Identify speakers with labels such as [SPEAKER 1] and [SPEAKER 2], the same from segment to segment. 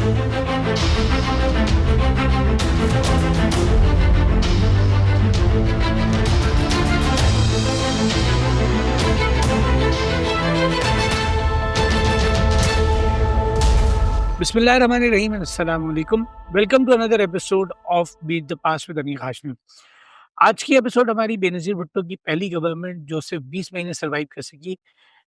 [SPEAKER 1] बिस्मिल्लाहिर्रहमानिर्रहीम, अस्सलाम वालेकुम। Welcome to another episode of beat the pass with Amir Hashmi. आज की एपिसोड हमारी बेनज़ीर भुट्टो की पहली गवर्नमेंट जो सिर्फ 20 महीने सर्वाइव कर सकी,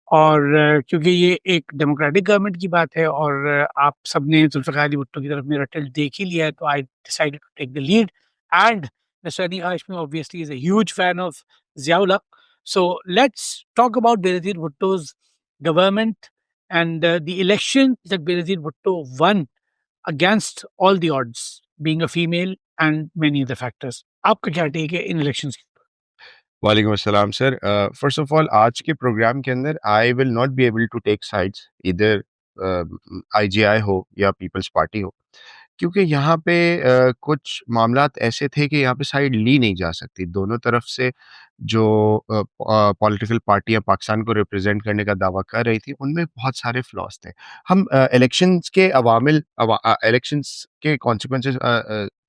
[SPEAKER 1] और क्योंकि ये एक डेमोक्रेटिक गवर्नमेंट की बात है और आप सबने जुल्फ़िकार अली भुट्टो की तरफ मेरा टिल्ट देख ही लिया है, तो I decided to take the lead. And mister Ali Hashmi obviously is a huge fan of Ziaul Haq. So let's talk about Benazir भुट्टो's government and the election that Benazir Bhutto won against all the odds, being a female and many other factors. आपका क्या take है इन elections की?
[SPEAKER 2] वालेकुम अस्सलाम sir. First of all आज के program के अंदर I will not be able to take sides, इधर आईजीआई हो या पीपल्स पार्टी हो, क्योंकि यहाँ पे कुछ मामलात ऐसे थे कि यहाँ पे साइड ली नहीं जा सकती। दोनों तरफ से जो पॉलिटिकल पार्टियाँ पाकिस्तान को रिप्रेजेंट करने का दावा कर रही थी, उनमें बहुत सारे फ्लॉज थे। हम इलेक्शंस के इलेक्शंस के कॉन्सिक्वेंसेस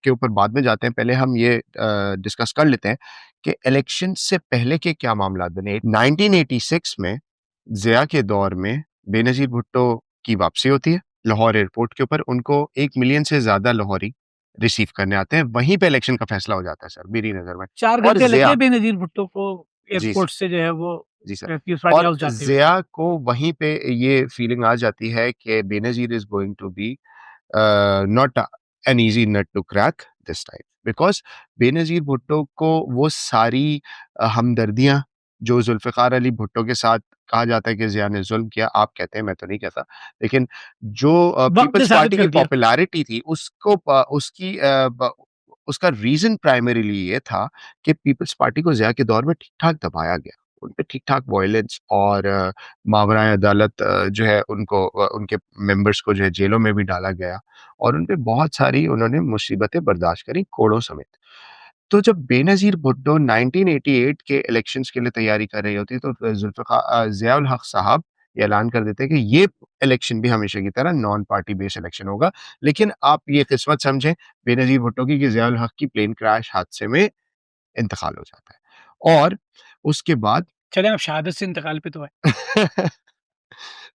[SPEAKER 2] के ऊपर बाद में जाते हैं। पहले हम ये डिस्कस कर लेते हैं कि इलेक्शन से पहले के क्या मामलात बने। 1986 में ज़िया के दौर में बेनज़ीर भुट्टो की वापसी होती है लाहौर एयरपोर्ट के ऊपर। उनको 1 मिलियन से ज़्यादा लाहौरी रिसीव करने आते हैं। वहीं पे इलेक्शन का फैसला हो जाता है सर, मेरी नज़र में।
[SPEAKER 1] 4
[SPEAKER 2] और
[SPEAKER 1] घंटे लगे
[SPEAKER 2] ज़िया
[SPEAKER 1] बेनज़ीर भुट्टो को
[SPEAKER 2] जी
[SPEAKER 1] एयरपोर्ट
[SPEAKER 2] सर,
[SPEAKER 1] से जो है वो
[SPEAKER 2] जी सर।
[SPEAKER 1] पीपल्स पार्टी
[SPEAKER 2] और
[SPEAKER 1] हाउस जाते हुए।
[SPEAKER 2] ज़िया को वहीं पे ये फीलिंग आ जाती है कि Benazir is going to be not an easy nut to crack this time, because Benazir Bhutto को वो सारी हमदर्दियाँ जो ज़ुल्फ़िकार अली भुट्टो के साथ कहा जाता है कि ज़िया ने ज़ुल्म किया, आप कहते हैं, मैं तो नहीं कहता। लेकिन जो
[SPEAKER 1] वक्त ने
[SPEAKER 2] पीपल्स
[SPEAKER 1] साबित
[SPEAKER 2] पार्टी की
[SPEAKER 1] कर दिया।
[SPEAKER 2] पॉपुलैरिटी थी उसको उसका रीज़न प्राइमरीली ये था कि पीपल्स पार्टी को ज़िया के दौर में ठीक-ठाक दबाया गया। उन पे ठीक-ठाक वायलेंस और मावराए अदालत जो है उनको उनके मेंबर्स को जो है जेलों में भी डाला गया और उन पे बहुत सारी उन्होंने मुसीबतें बर्दाश्त करी, कोड़ों समेत। तो जब बेनज़ीर भुट्टो 1988 के इलेक्शंस के लिए तैयारी कर रही होती है, तो ज़ियाउल हक साहब ये ऐलान कर देते हैं कि ये इलेक्शन भी हमेशा की तरह नॉन पार्टी बेस्ड इलेक्शन होगा। लेकिन आप ये किस्मत समझें बेनज़ीर भुट्टो की कि ज़ियाउल हक की प्लेन क्रैश हादसे में इंतकाल हो जाता है। और उसके बाद
[SPEAKER 1] चलें आप शहादत से इंतकाल पे तो आए।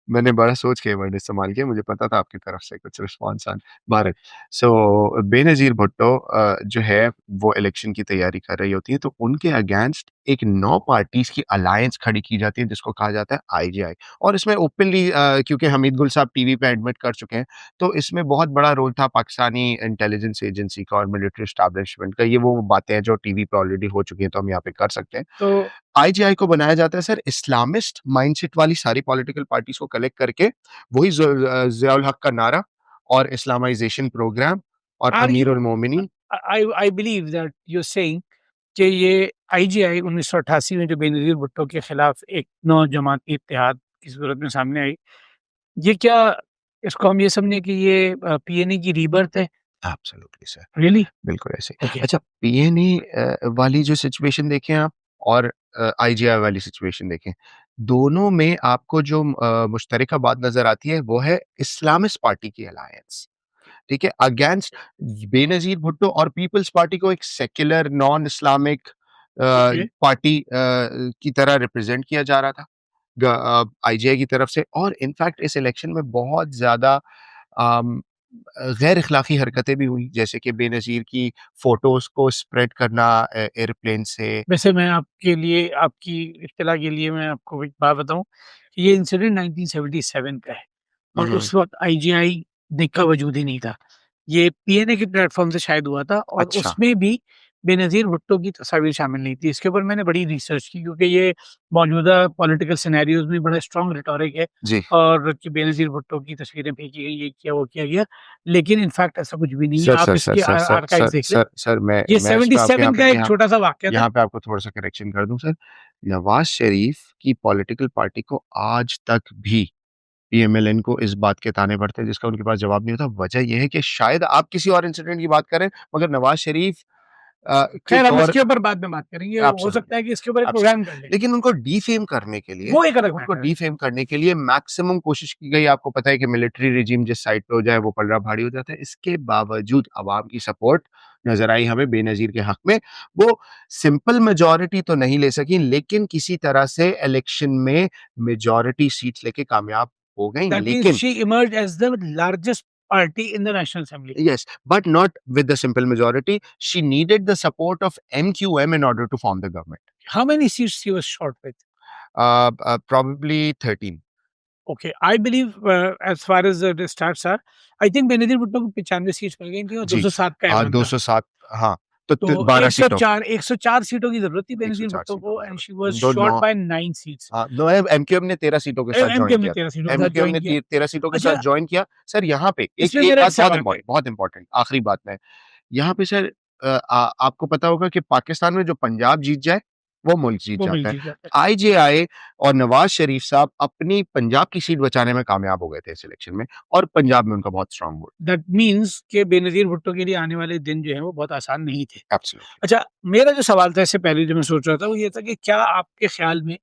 [SPEAKER 2] मैंने बड़ा सोच के ये वर्ड इस्तेमाल किया, मुझे पता था आपकी तरफ से कुछ रिस्पॉन्स भारत। सो बेनज़ीर भुट्टो जो है वो इलेक्शन की तैयारी कर रही होती है, तो उनके अगेंस्ट एक 9 पार्टीज़ की अलायंस खड़ी की जाती है जिसको कहा जाता है आईजीआई। और इसमें ओपनली क्योंकि हमीद गुल साहब टीवी पे एडमिट कर चुके हैं, तो इसमें बहुत बड़ा रोल था पाकिस्तानी इंटेलिजेंस एजेंसी का और मिलिट्री एस्टैब्लिशमेंट का। ये वो बातें हैं जो टीवी पे ऑलरेडी हो चुकी हैं, तो हम यहाँ पे कर सकते हैं।
[SPEAKER 1] तो
[SPEAKER 2] आईजीआई को बनाया जाता है सर इस्लामिस्ट माइंडसेट वाली सारी पॉलिटिकल पार्टीज को कलेक्ट करके, वही ज़ियाउल हक का नारा और इस्लामाइजेशन प्रोग्राम और
[SPEAKER 1] आर
[SPEAKER 2] अमीर
[SPEAKER 1] यू
[SPEAKER 2] उल मोमिनीन।
[SPEAKER 1] I believe that you are saying कि ये आईजीआई 1988 में जो बेनज़ीर भुट्टो के खिलाफ एक नौ-जमाती इत्तेहाद की सूरत में सामने आई, ये क्या इसको हम ये समझें कि ये पीएनए की रीबर्थ है?
[SPEAKER 2] Absolutely sir,
[SPEAKER 1] really?
[SPEAKER 2] बिल्कुल ऐसे।
[SPEAKER 1] ओके।
[SPEAKER 2] अच्छा, पीएनए वाली जो सिचुएशन देखें आप और आईजीआई वाली सिचुएशन देखें, दोनों में आपको जो मुश्तरका बात नजर आती है वो है इस्लामिस्ट पार्टी की अलायंस। ठीक है, अगेंस्ट बेनजीर भुट्टो और पीपल्स पार्टी को एक secular non Islamic
[SPEAKER 1] okay.
[SPEAKER 2] Party की तरह रिप्रेजेंट किया जा रहा था आईजीआई की तरफ से। और इनफैक्ट इस इलेक्शन में बहुत ज्यादा गैर अखलाकी हरकतें भी हुई, जैसे कि बेनजीर की फोटोज को स्प्रेड करना एयरप्लेन से।
[SPEAKER 1] वैसे मैं आपके लिए आपकी इत्तला के लिए मैं आपको एक बात बताऊँ कि ये इंसिडेंट 1977 का है और
[SPEAKER 2] हम्म,
[SPEAKER 1] उस वक़्त आईजीआई का वजूद ही नहीं था। ये पीएनए के प्लेटफ़ॉर्म से शायद हुआ था और
[SPEAKER 2] अच्छा,
[SPEAKER 1] उसमें भी बेनज़ीर भुट्टो की तस्वीर शामिल नहीं थी। इसके ऊपर मैंने बड़ी रिसर्च की क्योंकि ये मौजूदा पॉलिटिकल सिनेरियोज़ में बड़ा स्ट्रॉन्ग रिटॉरिक है
[SPEAKER 2] जी।
[SPEAKER 1] और कि बेनज़ीर भुट्टो की तस्वीरें फेंकी गई, ये किया, वो किया गया। लेकिन इन फैक्ट ऐसा कुछ भी नहीं है।
[SPEAKER 2] सर
[SPEAKER 1] आप
[SPEAKER 2] सर सर
[SPEAKER 1] इसके
[SPEAKER 2] सर सर
[SPEAKER 1] आर्काइव्स
[SPEAKER 2] सर
[SPEAKER 1] देख लें।
[SPEAKER 2] सर सर
[SPEAKER 1] ये
[SPEAKER 2] मैं इस पे आपके
[SPEAKER 1] 77 का एक छोटा-सा वाक़या था।
[SPEAKER 2] यहाँ पे आपको थोड़ा सा करेक्शन कर दूं सर। नवाज शरीफ की पॉलिटिकल पार्टी को आज तक भी पीएमएलएन को इस बात के ताने पड़ते हैं जिसका उनके पास जवाब नहीं होता। वजह यह है कि शायद आप किसी और इंसिडेंट की बात करें, मगर नवाज शरीफ के
[SPEAKER 1] खैर हम
[SPEAKER 2] तौर
[SPEAKER 1] इसके ऊपर बाद में बात करेंगे, हो सकता
[SPEAKER 2] एब्सोल्युटली,
[SPEAKER 1] है कि इसके ऊपर एक प्रोग्राम कर
[SPEAKER 2] एब्सोल्युटली।
[SPEAKER 1] लें।
[SPEAKER 2] लेकिन उनको डिफेम करने के लिए
[SPEAKER 1] वो एक अलग
[SPEAKER 2] उनको
[SPEAKER 1] मैटर है।
[SPEAKER 2] डिफेम करने के लिए मैक्सिमम कोशिश की गई। आपको पता है कि मिलिट्री रेजिम जिस साइड पे हो जाए वो पलड़ा भारी हो जाता है। इसके बावजूद अवाम की सपोर्ट नज़र आई हमें बेनज़ीर के हक में। वो सिंपल मेजॉरिटी तो नहीं ले सकी, लेकिन किसी तरह से इलेक्शन में मेजॉरिटी सीट्स लेके कामयाब हो गईं।
[SPEAKER 1] That means
[SPEAKER 2] लेकिन
[SPEAKER 1] she emerged as the largest party in the National Assembly.
[SPEAKER 2] yes, but not with the simple majority. She needed the support of MQM in order to form the government.
[SPEAKER 1] How many seats she was short with?
[SPEAKER 2] Probably 13.
[SPEAKER 1] Okay, I believe as far as the stats are, I think Benazir Bhutto को 95 seats मिल गई थी और
[SPEAKER 2] जी,
[SPEAKER 1] 207 का ऐलान था।
[SPEAKER 2] 207, हाँ, तो
[SPEAKER 1] तो
[SPEAKER 2] 12 सीटों
[SPEAKER 1] 104 सीटों की जरूरत थी बेनजीर
[SPEAKER 2] 104
[SPEAKER 1] भुट्टो
[SPEAKER 2] सीटों
[SPEAKER 1] को
[SPEAKER 2] की
[SPEAKER 1] एंड
[SPEAKER 2] ज़रूरत
[SPEAKER 1] शी
[SPEAKER 2] थी।
[SPEAKER 1] वाज
[SPEAKER 2] दो
[SPEAKER 1] शॉर्ट
[SPEAKER 2] 9
[SPEAKER 1] बाय 9 सीट्स।
[SPEAKER 2] हाँ, नो एमक्यूएम ने 13 सीटों के साथ जॉइन
[SPEAKER 1] एमकेएम ने
[SPEAKER 2] किया
[SPEAKER 1] 13 सीटों के
[SPEAKER 2] था।
[SPEAKER 1] साथ
[SPEAKER 2] एमक्यूएम
[SPEAKER 1] ज्वाइन
[SPEAKER 2] ने
[SPEAKER 1] किया।
[SPEAKER 2] 13 सीटों के साथ
[SPEAKER 1] अच्छा,
[SPEAKER 2] जॉइन किया। सर यहाँ पे एक
[SPEAKER 1] इसमें
[SPEAKER 2] एक
[SPEAKER 1] मेरा एक
[SPEAKER 2] बात
[SPEAKER 1] सवाल है।
[SPEAKER 2] बहुत इम्पोर्टेंट आखिरी बात में, यहाँ पे सर आपको पता होगा कि पाकिस्तान में जो पंजाब जीत जाए, वो मुल्क जीत
[SPEAKER 1] वो मिल
[SPEAKER 2] जाता है।
[SPEAKER 1] जी जाता है।
[SPEAKER 2] आईजेआई और नवाज़ शरीफ साहब अपनी पंजाब की सीट बचाने में कामयाब हो गए थे इस इलेक्शन में, और पंजाब में उनका बहुत स्ट्रॉन्ग वोट।
[SPEAKER 1] दैट मीन्स कि बेनजीर भुट्टो के लिए आने वाले दिन जो है वो बहुत आसान नहीं थे।
[SPEAKER 2] एब्सोल्युटली,
[SPEAKER 1] अच्छा, मेरा जो सवाल था इससे पहले जो मैं सोच रहा था वो ये था कि क्या आपके ख्याल में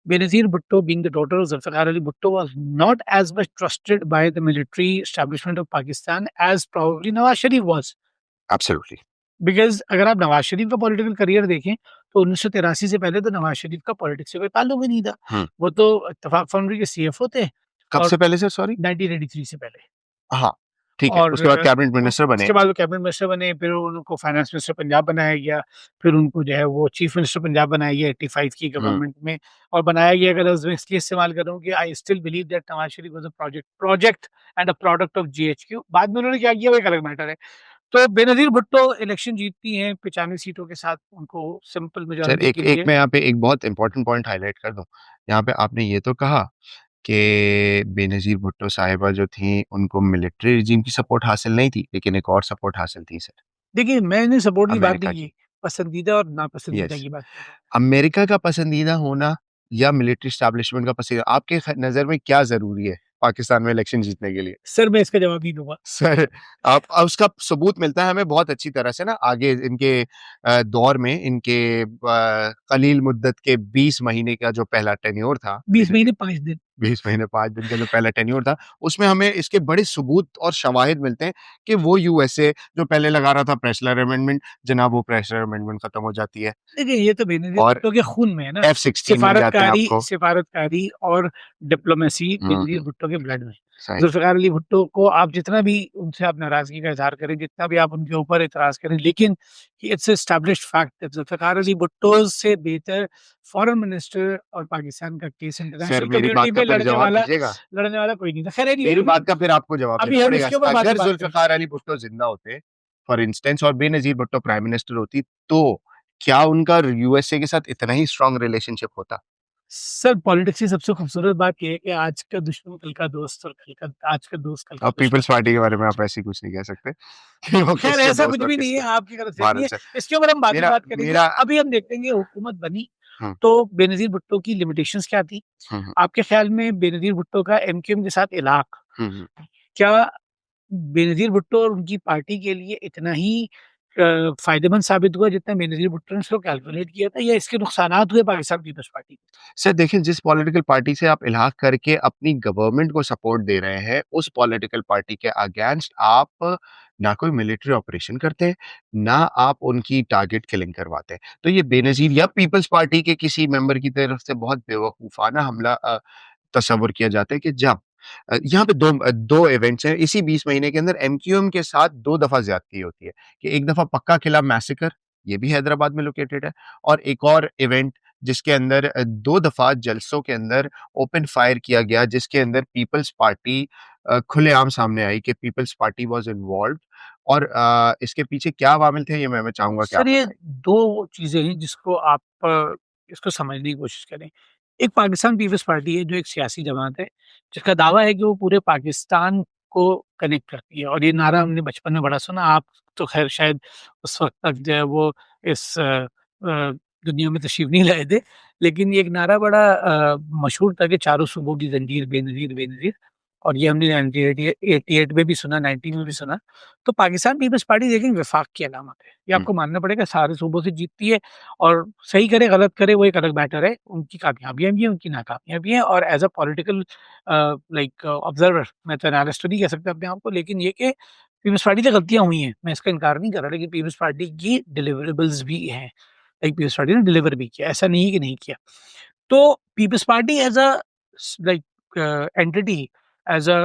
[SPEAKER 1] Benazir Bhutto, being the daughter of Zulfikar Ali Bhutto, was not as much trusted by the military establishment of Pakistan as probably Nawaz Sharif was.
[SPEAKER 2] Absolutely.
[SPEAKER 1] Because अगर आप नवाज शरीफ का पॉलिटिकल करियर देखें तो 1983 से पहले तो नवाज शरीफ का पॉलिटिक्स से कोई ताल्लुक ही नहीं था।
[SPEAKER 2] हुँ,
[SPEAKER 1] वो तो इत्तेफाक फाउंड्री के सीएफओ थे
[SPEAKER 2] कब
[SPEAKER 1] और
[SPEAKER 2] से पहले सर, सॉरी?
[SPEAKER 1] 1983 से पहले।
[SPEAKER 2] हाँ, ठीक है,
[SPEAKER 1] और
[SPEAKER 2] उसके बाद कैबिनेट मिनिस्टर बने।
[SPEAKER 1] उसके बाद वो कैबिनेट मिनिस्टर बने, फिर उनको फाइनेंस मिनिस्टर पंजाब बनाया गया, फिर उनको जो है वो चीफ मिनिस्टर पंजाब बनाया गया 85 की
[SPEAKER 2] हुँ,
[SPEAKER 1] गवर्नमेंट में। और बनाया गया का लफ्ज़ मैं इसलिए इस्तेमाल कर रहा हूँ कि I still believe that Nawaz Sharif was a project and a product of GHQ. बाद में उन्होंने क्या किया वो एक अलग मैटर है। तो बेनज़ीर भुट्टो इलेक्शन जीतती हैं 95 सीटों के साथ, उनको सिंपल
[SPEAKER 2] सर
[SPEAKER 1] मेजॉरिटी
[SPEAKER 2] एक
[SPEAKER 1] के
[SPEAKER 2] एक
[SPEAKER 1] लिए।
[SPEAKER 2] मैं यहाँ पे एक बहुत इम्पोर्टेंट पॉइंट हाइलाइट कर दूँ। यहाँ पे आपने ये तो कहा कि बेनज़ीर भुट्टो साहिबा जो थीं, उनको मिलिट्री रेजिम की सपोर्ट हासिल नहीं थी, लेकिन एक और सपोर्ट हासिल थी सर,
[SPEAKER 1] देखिए, मैंने सपोर्ट की बात
[SPEAKER 2] अमेरिका
[SPEAKER 1] नहीं
[SPEAKER 2] की।
[SPEAKER 1] की, पसंदीदा और नापसंदीदा
[SPEAKER 2] यस,
[SPEAKER 1] की बात कर रहा हूँ।
[SPEAKER 2] अमेरिका का पसंदीदा होना या मिलिट्री एस्टेब्लिशमेंट का पसंदीदा, आपके नज़र में क्या ज़रूरी है पाकिस्तान में इलेक्शन जीतने के लिए?
[SPEAKER 1] सर मैं इसका जवाब नहीं दूँगा।
[SPEAKER 2] सर, आप उसका सबूत मिलता है हमें बहुत अच्छी तरह से ना आगे इनके दौर में, इनके कलील मुद्दत के 20 महीने का जो पहला टेन्योर था,
[SPEAKER 1] 20 महीने 5 दिन।
[SPEAKER 2] 20 महीने 5 दिन का जो पहला टेन्योर था, उसमें हमें इसके बड़े सबूत और शवाहिद मिलते हैं कि वो यूएसए जो पहले लगा रहा था प्रेस्लर अमेंडमेंट, जनाब वो प्रेस्लर अमेंडमेंट खत्म हो जाती है
[SPEAKER 1] देखिए, ये तो बेनज़ीर
[SPEAKER 2] और
[SPEAKER 1] भुट्टो के खून में है ना।
[SPEAKER 2] F-16 मिल जाते हैं आपको।
[SPEAKER 1] सिफ़ारतकारी और डिप्लोमेसी
[SPEAKER 2] हुँ,
[SPEAKER 1] बेनज़ीर
[SPEAKER 2] हुँ,
[SPEAKER 1] भुट्टो के ब्लड में है।
[SPEAKER 2] सही।
[SPEAKER 1] ज़ुल्फ़िकार अली भुट्टो को आप जितना भी उनसे आप नाराज़गी का इज़हार करें, जितना भी आप उनके ऊपर एतराज़ करें, लेकिन it's established fact that Zulfikar Ali Bhutto से बेहतर फॉरेन मिनिस्टर और पाकिस्तान का केस
[SPEAKER 2] सर
[SPEAKER 1] इंटरनेशनल
[SPEAKER 2] मेरी
[SPEAKER 1] कम्युनिटी
[SPEAKER 2] बात का
[SPEAKER 1] में
[SPEAKER 2] फिर जवाब दीजिएगा?
[SPEAKER 1] लड़ने वाला कोई नहीं था। ख़ैर एनीवे
[SPEAKER 2] मेरी बात का फिर आपको जवाब
[SPEAKER 1] अभी
[SPEAKER 2] देना
[SPEAKER 1] हम
[SPEAKER 2] पड़ेगा।
[SPEAKER 1] इसके ऊपर बाद में
[SPEAKER 2] अगर
[SPEAKER 1] बात करेंगे।
[SPEAKER 2] ज़ुल्फ़िकार अली भुट्टो ज़िंदा होते फॉर इंस्टेंस और बेनज़ीर भुट्टो प्राइम मिनिस्टर होती, तो क्या उनका यूएसए के साथ इतना ही स्ट्रॉन्ग रिलेशनशिप होता?
[SPEAKER 1] सर पॉलिटिक्स की सबसे खूबसूरत बात ये है कि आज का दुश्मन कल का दोस्त और कल का आज का दोस्त कल का
[SPEAKER 2] अब
[SPEAKER 1] दुश्मन।
[SPEAKER 2] पीपल्स पार्टी के बारे में आप ऐसे कुछ नहीं कह सकते कि वो
[SPEAKER 1] खैर
[SPEAKER 2] किसके
[SPEAKER 1] ऐसा
[SPEAKER 2] दोस्त
[SPEAKER 1] कुछ
[SPEAKER 2] और
[SPEAKER 1] भी नहीं है,
[SPEAKER 2] किसके
[SPEAKER 1] आपकी गलतफ़हमी नहीं
[SPEAKER 2] भारत
[SPEAKER 1] है।
[SPEAKER 2] से
[SPEAKER 1] इसके ऊपर हम बाद में
[SPEAKER 2] मेरा
[SPEAKER 1] बात करेंगे।
[SPEAKER 2] मेरा
[SPEAKER 1] अभी हम देखते हैं कि हुकूमत बनी,
[SPEAKER 2] हुँ,
[SPEAKER 1] तो बेनज़ीर भुट्टो की लिमिटेशंस क्या थी?
[SPEAKER 2] हुँ, हुँ,
[SPEAKER 1] आपके ख़्याल में बेनज़ीर भुट्टो का एमक्यूएम के साथ इलाक़,
[SPEAKER 2] हुँ, हुँ।
[SPEAKER 1] क्या बेनज़ीर भुट्टो और उनकी पार्टी के लिए इतना ही फ़ायदेमंद साबित हुआ जितना बेनज़ीर भुट्टो ने इसको कैलकुलेट किया था, या इसके नुकसानात हुए पाकिस्तान पीपल्स पार्टी को?
[SPEAKER 2] सर देखिए, जिस पॉलिटिकल पार्टी से आप इल्हाक करके अपनी गवर्नमेंट को सपोर्ट दे रहे हैं, उस पॉलिटिकल पार्टी के अगेंस्ट आप ना कोई मिलिट्री ऑपरेशन करते हैं, ना आप उनकी टारगेट किलिंग करवाते हैं। तो ये बेनज़ीर या पीपल्स पार्टी के किसी मेंबर की तरफ से बहुत बेवकूफ़ाना हमला तस्वुर किया जाता है कि जब यहाँ पे 2 इवेंट्स हैं इसी 20 महीने के अंदर एमक्यूएम के साथ 2 दफ़ा ज़्यादती होती है कि एक दफ़ा पक्का किला मैसेकर, ये भी हैदराबाद में लोकेटेड है, और एक और इवेंट जिसके अंदर 2 दफ़ा जलसों के अंदर ओपन फायर किया गया, जिसके अंदर पीपल्स पार्टी खुलेआम सामने आई कि पीपल्स पार्टी वाज़ इन्वॉल्व्ड, और इसके पीछे क्या अवामिल थे ये मैं चाहूँगा कि आप
[SPEAKER 1] सर ये
[SPEAKER 2] बताएँ?
[SPEAKER 1] 2 चीज़ें हैं जिसको आप इसको समझने की कोशिश करें। एक पाकिस्तान पीपल्स पार्टी है जो एक सियासी जमात है, जिसका दावा है कि वो पूरे पाकिस्तान को कनेक्ट करती है, और ये नारा हमने बचपन में बड़ा सुना। आप तो ख़ैर शायद उस वक़्त तक जो है वो इस दुनिया में तशरीफ़ नहीं लाए थे। लेकिन ये एक नारा बड़ा मशहूर था कि चारों सूबों की ज़ंजीर बेनज़ीर, बेनज़ीर। और ये हमने 1988 में भी सुना, 90 में भी सुना। तो पाकिस्तान पीपल्स पार्टी देखिए वफ़ाक की अलामत है। ये
[SPEAKER 2] हुँ,
[SPEAKER 1] आपको मानना पड़ेगा, सारे सूबों से जीतती है और सही करे, गलत करे वो एक अलग मैटर है। उनकी कामयाबियाँ भी हैं, उनकी नाकामियाँ भी हैं और as a political like observer मैं तो एनालिस्ट तो नहीं कह सकता अपने आप को, लेकिन ये कि पीपल्स पार्टी से गलतियाँ हुई हैं, मैं इसका इनकार नहीं कर रहा, लेकिन पीपल्स पार्टी की डिलिवरेबल्स भी हैं। लाइक पीपल्स पार्टी ने डिलीवर भी किया, ऐसा नहीं है कि नहीं किया। तो peoples Party as a like entity, as a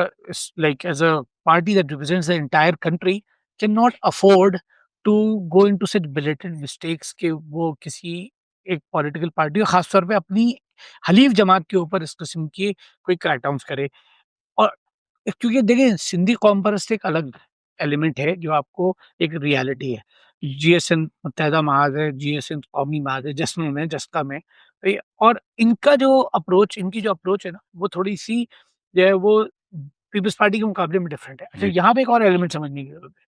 [SPEAKER 1] as a party that represents the entire country, cannot afford to go into such blatant mistakes कि वो किसी एक पॉलिटिकल पार्टी और खास तौर पे अपनी हलीफ जमात के ऊपर इस किस्म की कोई क्रैकडाउन्स करे। और क्योंकि देखिए सिंधी कौम परस्त एक अलग एलिमेंट है जो आपको एक रियलिटी है। जीएसएन मुत्तहदा महाज़ है, जीएसएन कौमी महाज़ है, जश्न में, जस्का में। और इनका जो अप्रोच, इनकी जो अप्रोच है ना, वो थोड़ी-सी जो है वो पीपल्स पार्टी के मुकाबले में डिफरेंट है। अच्छा,
[SPEAKER 2] जी,
[SPEAKER 1] यहाँ पे एक और एलिमेंट समझने की ज़रूरत है।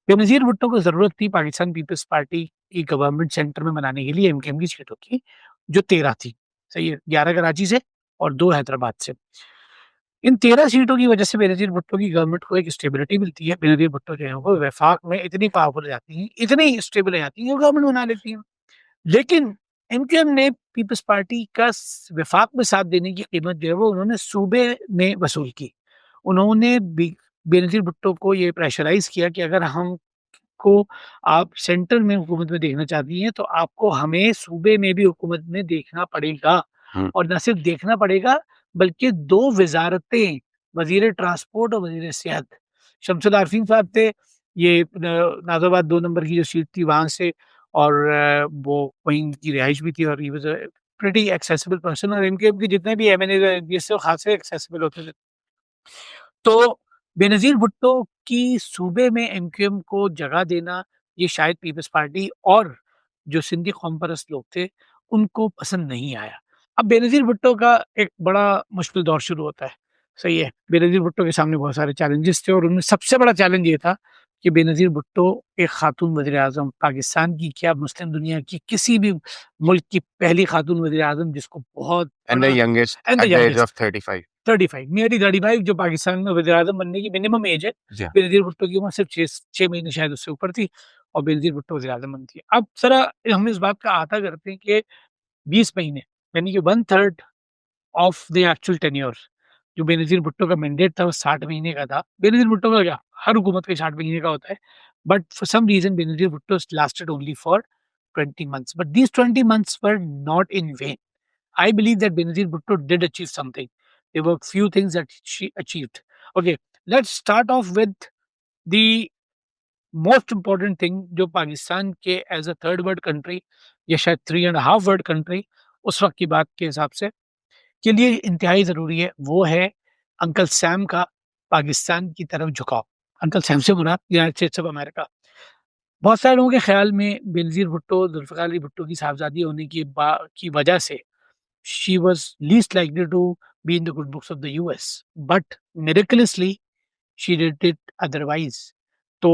[SPEAKER 1] बेनज़ीर भुट्टो को ज़रूरत थी पाकिस्तान पीपल्स पार्टी की गवर्नमेंट सेंटर में बनाने के लिए एमकेएम की सीटों की, जो 13 थी। सही है? 11 कराची से और 2 हैदराबाद से। इन 13 सीटों की वजह से बेनज़ीर भुट्टो की गवर्नमेंट को एक स्टेबिलिटी मिलती है। बेनज़ीर भुट्टो जो है वो वफ़ाक में इतनी पावरफुल हो जाती हैं, इतनी स्टेबल हो जाती हैं, वो गवर्नमेंट बना लेती हैं। लेकिन एमकेएम ने पीपल्स पार्टी का वफ़ाक में साथ देने की कीमत जो है वो उन्होंने सूबे में वसूल की। उन्होंने बेनज़ीर भुट्टो को ये प्रेशराइज़ किया कि अगर हम को आप सेंटर में हुकूमत में देखना चाहती हैं, तो आपको हमें सूबे में भी हुकूमत में देखना पड़ेगा।
[SPEAKER 2] हुँ,
[SPEAKER 1] और ना सिर्फ देखना पड़ेगा, बल्कि 2 वज़ारतें, वज़ीर ट्रांसपोर्ट और वज़ीर सेहत। शमसुल आरिफ़ीन साहब थे, ये नाज़िराबाद 2 नंबर की जो सीट थी वहाँ से, और वो वहीं उनकी रिहाइश भी थी और he was a pretty accessible person, और इनके भी जितने भी एमएनएज़ और एमपीएस थे, वो खासे एक्सेसिबल होते थे। तो बेनज़ीर भुट्टो की सूबे में एमक्यूएम को जगह देना, ये शायद पीपल्स पार्टी और जो सिंधी कौम परस्त लोग थे, उनको पसंद नहीं आया। अब बेनज़ीर भुट्टो का एक बड़ा मुश्किल दौर शुरू होता है, सही है? बेनज़ीर भुट्टो के सामने बहुत सारे चैलेंजेस थे और उनमें सबसे बड़ा चैलेंज ये था कि बेनज़ीर भुट्टो एक खातून वज़ीर-ए-आज़म, पाकिस्तान की क्या, मुस्लिम दुनिया की किसी भी मुल्क की पहली खातून वज़ीर-ए-आज़म जिसको बहुत
[SPEAKER 2] एंड द
[SPEAKER 1] बड़ा,
[SPEAKER 2] youngest
[SPEAKER 1] and the
[SPEAKER 2] at the age
[SPEAKER 1] youngest
[SPEAKER 2] of 35
[SPEAKER 1] 35, nearly 35, जो पाकिस्तान में वज़ीर-ए-आज़म बनने की मिनिमम एज है।
[SPEAKER 2] जी हाँ,
[SPEAKER 1] बेनज़ीर भुट्टो की उम्र सिर्फ 6 महीने शायद उससे ऊपर थी और बेनज़ीर भुट्टो वज़ीर-ए-आज़म बनती है। अब ज़रा हम इस बात का अहाता करते हैं कि 20 महीने, यानी कि 1/3 ऑफ द एक्चुअल टेन्योर, जो बेनज़ीर भुट्टो का मैंडेट था वो 60 महीने का था। बेनज़ीर भुट्टो का क्या, हर हुकूमत का 60 महीने का होता है। But for some reason Benazir Bhutto lasted only for 20 months, but these 20 months were not in vain. I believe that Benazir Bhutto did achieve something. There were few things that she achieved. Okay, let's start off with the most important thing जो पाकिस्तान के as a third world country या शायद 3.5 world country उस वक्त की बात के हिसाब से के लिए इंतहाई ज़रूरी है, वो है अंकल सैम का पाकिस्तान की तरफ झुकाव। अंकल सैम से मुराद यूनाइटेड स्टेट्स ऑफ अमेरिका। बहुत सारे लोगों के ख्याल में बेनज़ीर भुट्टो, जुल्फ़िकार अली भुट्टो की साहबजादी होने की वजह से she was least likely to be in the good books of the US, but miraculously she did it otherwise. तो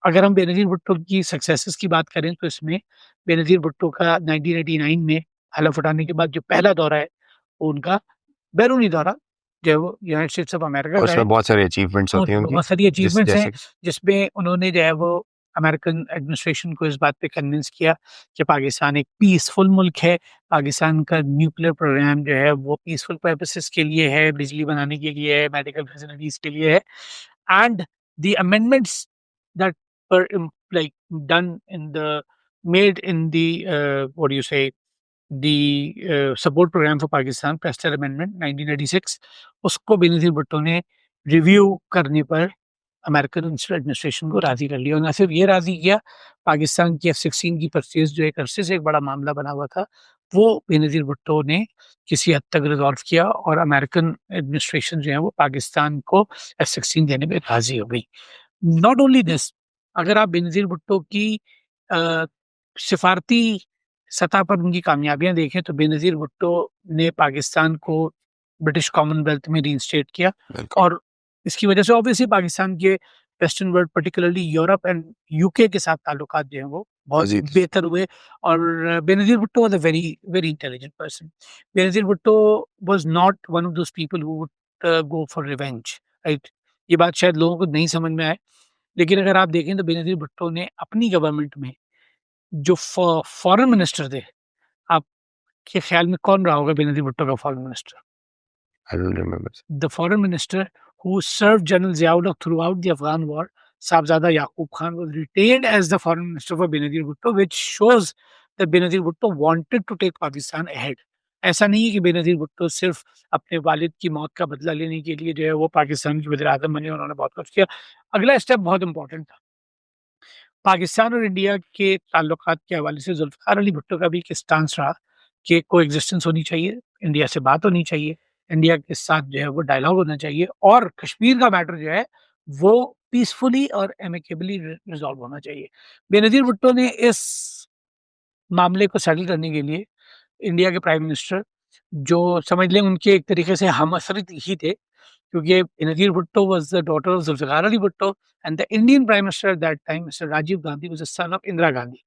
[SPEAKER 1] अगर हम बेनज़ीर भुट्टो की सक्सेसेस की बात करें तो इसमें बेनज़ीर भुट्टो का 1989 में हलफ उठाने के बाद जो पहला दौरा है, वो उनका बैरूनी दौरा, जो है वो यूनाइटेड स्टेट्स ऑफ अमेरिका का है।
[SPEAKER 2] उसमें बहुत सारी अचीवमेंट्स
[SPEAKER 1] और
[SPEAKER 2] होती हैं उनकी,
[SPEAKER 1] बहुत सारी
[SPEAKER 2] जिस
[SPEAKER 1] अचीवमेंट्स हैं,
[SPEAKER 2] जैसे कि
[SPEAKER 1] जिसमें उन्होंने जो है वो अमेरिकन एडमिनिस्ट्रेशन को इस बात पे कन्विंस किया कि पाकिस्तान एक पीसफुल मुल्क है, पाकिस्तान का न्यूक्लियर प्रोग्राम जो है वो पीसफुल पर्पसेस के लिए है, बिजली बनाने के लिए है, मेडिकल फैसिलिटीज़ के लिए है। And the amendments that were like done in the made in the what do you say the support programme for Pakistan Pressler amendment 1986, उसको बेनज़ीर भुट्टो ने रिव्यू करने पर अमेरिकन एडमिनिस्ट्रेशन को राज़ी कर लिया और ना सिर्फ ये राज़ी किया, पाकिस्तान की F-16 की परचेज़ जो एक अरसे से एक बड़ा मामला बना हुआ था, वो बेनज़ीर भुट्टो ने किसी हद तक रिज़ॉल्व किया और अमेरिकन एडमिनिस्ट्रेशन जो है वो पाकिस्तान को F-16 देने पे राज़ी हो गई। नॉट ओनली दिस, अगर आप बेनज़ीर भुट्टो की अ, सिफ़ारती सतह पर उनकी कामयाबियाँ देखें तो बेनज़ीर भुट्टो ने पाकिस्तान को ब्रिटिश कॉमनवेल्थ में रीइंस्टेट किया
[SPEAKER 2] बिल्कुल,
[SPEAKER 1] और इसकी वजह से ऑब्वियसली पाकिस्तान के western world particularly Europe and UK के साथ ताल्लुकात जो हैं वो बहुत
[SPEAKER 2] मज़ीद
[SPEAKER 1] बेहतर हुए और Benazir Bhutto was a very very intelligent person. Benazir Bhutto was not one of those people who would go for revenge, right? ये बात शायद लोगों को नहीं समझ में आए, लेकिन अगर आप देखें तो बेनज़ीर भुट्टो ने अपनी गवर्नमेंट में जो फॉरेन मिनिस्टर थे, आपके ख्याल में कौन रहा होगा बेनज़ीर भुट्टो का foreign minister?
[SPEAKER 2] I don't remember.
[SPEAKER 1] The foreign minister who served General Ziaul throughout the Afghan war, Sahibzada Yaqub Khan, was retained as the foreign minister for Benazir Bhutto, which shows that Benazir Bhutto wanted to take Pakistan ahead. ऐसा नहीं है कि बेनज़ीर भुट्टो सिर्फ अपने वालिद की मौत का बदला लेने के लिए जो है वो पाकिस्तान के वज़ीर-ए-आज़म बने, उन्होंने बहुत कुछ किया। अगला स्टेप बहुत इम्पोर्टेंट था। पाकिस्तान और इंडिया के ताल्लुकात के हवाले से ज़ुल्फ़िकार अली भुट्टो का भी एक स्टांस रहा कि कोएग्जिस्टेंस होनी चाहिए, इंडिया से बात होनी चाहिए, इंडिया के साथ जो है वो डायलॉग होना चाहिए और कश्मीर का मैटर जो है वो पीसफुली और एमिकेबली रिज़ॉल्व होना चाहिए। बेनज़ीर भुट्टो ने इस मामले को सेटल करने के लिए इंडिया के प्राइम मिनिस्टर, जो समझ लें उनके एक तरीके से हमअसरत ही थे, क्योंकि Benazir Bhutto was the daughter of Zulfikar Ali Bhutto and the Indian prime minister at that time mister Rajiv Gandhi was the son of Indira Gandhi.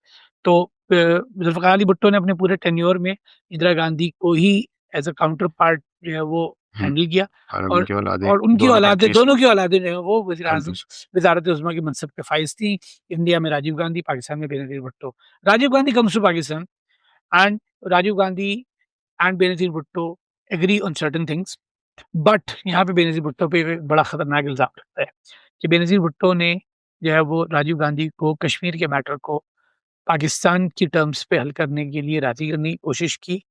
[SPEAKER 1] तो ज़ुल्फ़िकार अली भुट्टो ने अपने पूरे टेन्योर में इंदिरा गांधी को ही एज़ अ काउंटर पार्ट जो है वो
[SPEAKER 2] हुँ,
[SPEAKER 1] हैंडल किया
[SPEAKER 2] और
[SPEAKER 1] और
[SPEAKER 2] उनकी औलादें
[SPEAKER 1] उनकी
[SPEAKER 2] दोनों
[SPEAKER 1] औलादें,
[SPEAKER 2] कंट्रीज़
[SPEAKER 1] दोनों की औलादें जो हैं वो वज़ीर-ए-आज़म,
[SPEAKER 2] कंट्रीज़
[SPEAKER 1] वज़ारत-ए-उज़्मा के मनसब पे फ़ाइज़ थीं। इंडिया में राजीव गांधी, पाकिस्तान में Benazir Bhutto. Rajiv Gandhi comes to Pakistan and Rajiv Gandhi and Benazir Bhutto agree on certain things, but यहाँ पे बेनज़ीर भुट्टो पे एक बड़ा खतरनाक इल्ज़ाम लगता है कि बेनज़ीर भुट्टो ने जो है वो राजीव गांधी को कश्मीर के मैटर को पाकिस्तान की टर्म्स पे हल करने के लिए राज़ी करने की कोशिश की।